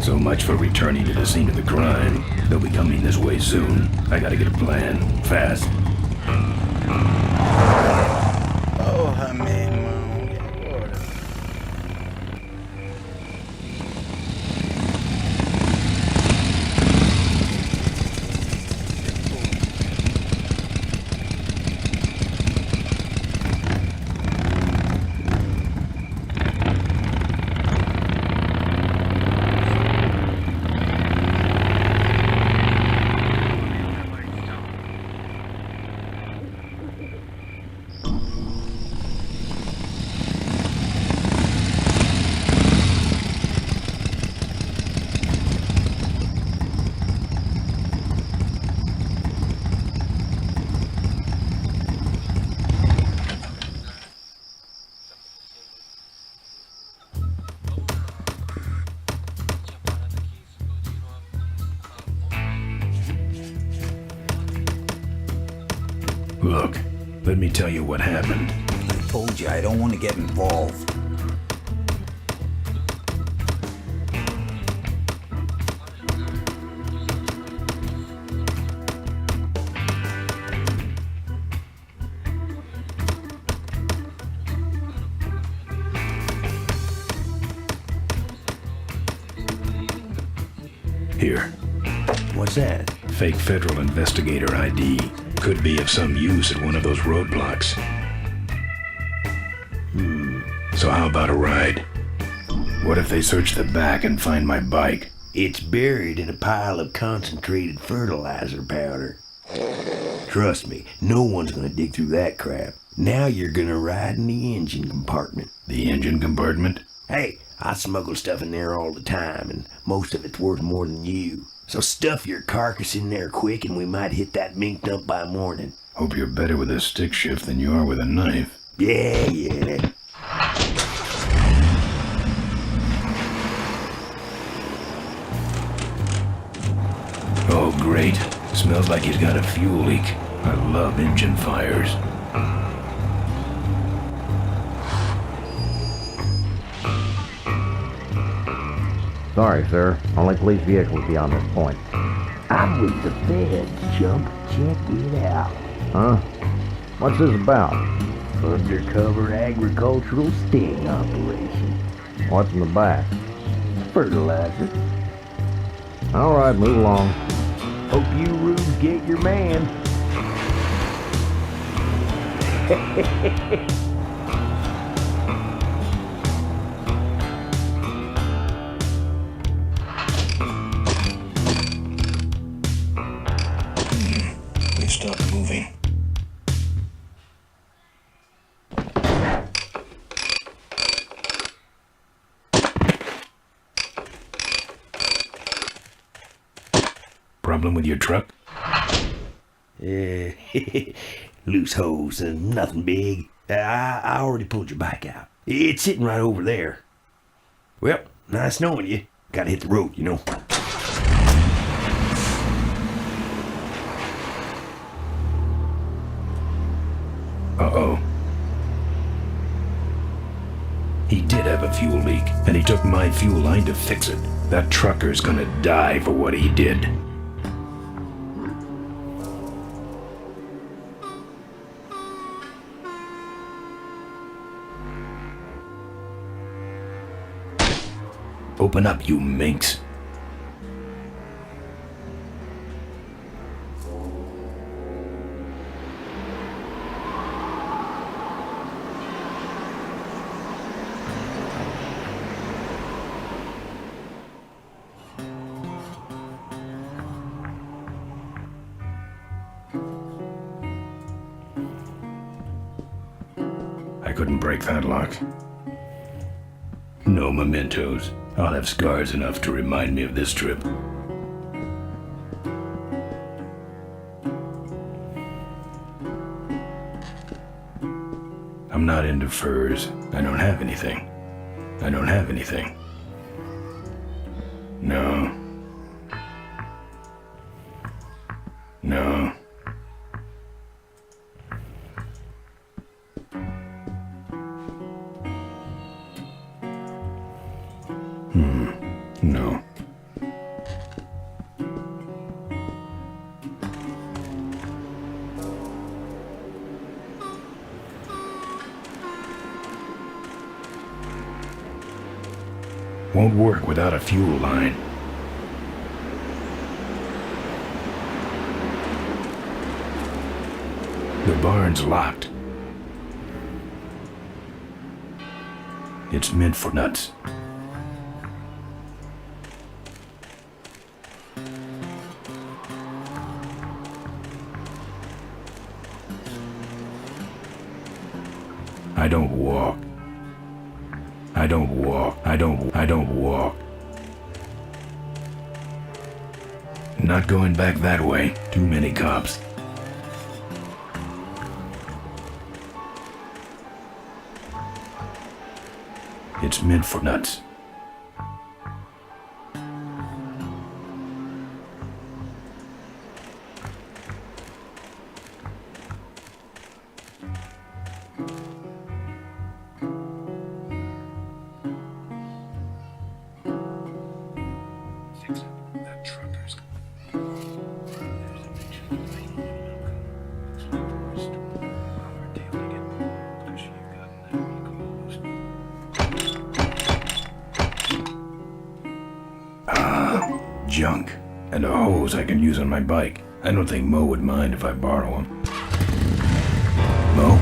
Speaker 2: So much for returning to the scene of the crime. They'll be coming this way soon. I gotta get a plan. Fast.
Speaker 1: Porra, meu irmão. E agora?
Speaker 2: Look, let me tell you what happened.
Speaker 9: I told you I don't want to get involved.
Speaker 2: Here.
Speaker 4: What's that?
Speaker 2: Fake federal investigator ID. Could be of some use at one of those roadblocks. So how about a ride? What if they search the back and find my bike?
Speaker 4: It's buried in a pile of concentrated fertilizer powder. Trust me, no one's gonna dig through that crap. Now you're gonna ride in the engine compartment.
Speaker 2: The engine compartment?
Speaker 4: Hey, I smuggle stuff in there all the time, and most of it's worth more than you. So stuff your carcass in there quick and we might hit that mink dump by morning.
Speaker 2: Hope you're better with a stick shift than you are with a knife.
Speaker 4: Yeah.
Speaker 2: Oh, great. Smells like he's got a fuel leak. I love engine fires.
Speaker 14: Sorry, sir. Only police vehicles beyond this point.
Speaker 7: I'm with the feds, chump. Check it out.
Speaker 14: Huh? What's this about?
Speaker 7: Undercover agricultural sting operation.
Speaker 14: What's in the back?
Speaker 7: Fertilizer.
Speaker 14: All right, move along.
Speaker 7: Hope you rubes get your man.
Speaker 2: problem with your truck?
Speaker 4: Loose hose, nothing big. I already pulled your bike out. It's sitting right over there. Well, nice knowing you. Gotta hit the road, you know.
Speaker 2: Uh-oh. He did have a fuel leak, and he took my fuel line to fix it. That trucker's gonna die for what he did. Open up, you minx. I couldn't break that lock. No mementos. I'll have scars enough to remind me of this trip. I'm not into furs. I don't have anything. I don't have anything. No. No. No. Won't work without a fuel line. The barn's locked. It's meant for nuts. I don't walk. I don't walk. I don't walk. Not going back that way. Too many cops. It's meant for nuts. Junk. And a hose I can use on my bike. I don't think Mo would mind if I borrow him. Mo?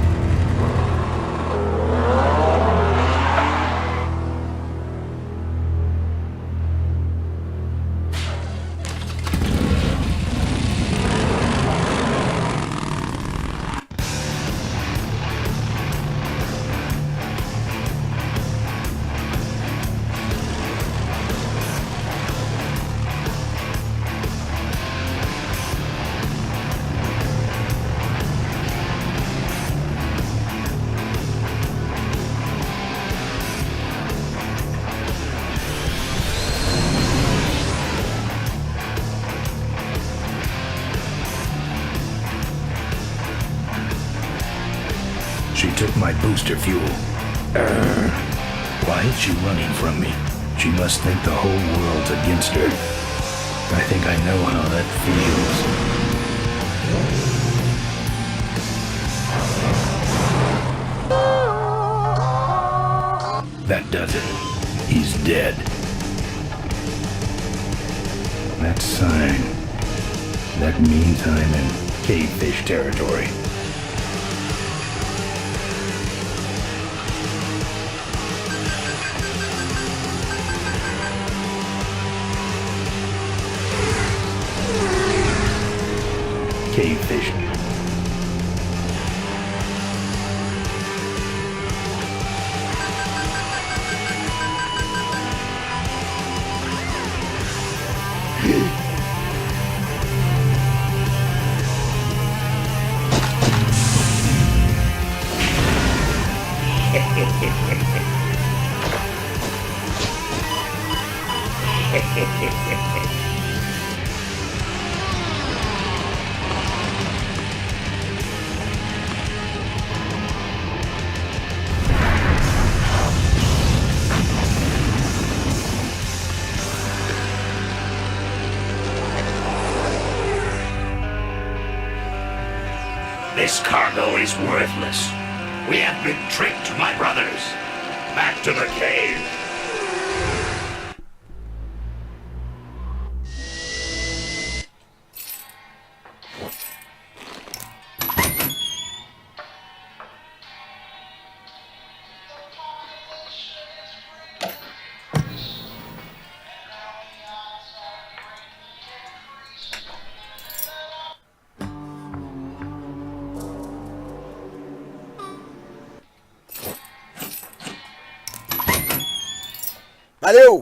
Speaker 2: She took my booster fuel. Why is she running from me? She must think the whole world's against her. I think I know how that feels. That does it. He's dead. That sign. That means I'm in cavefish territory. Cavefish.
Speaker 15: This cargo is worthless. We have been tricked, my brothers. Back to the cave.
Speaker 10: Valeu!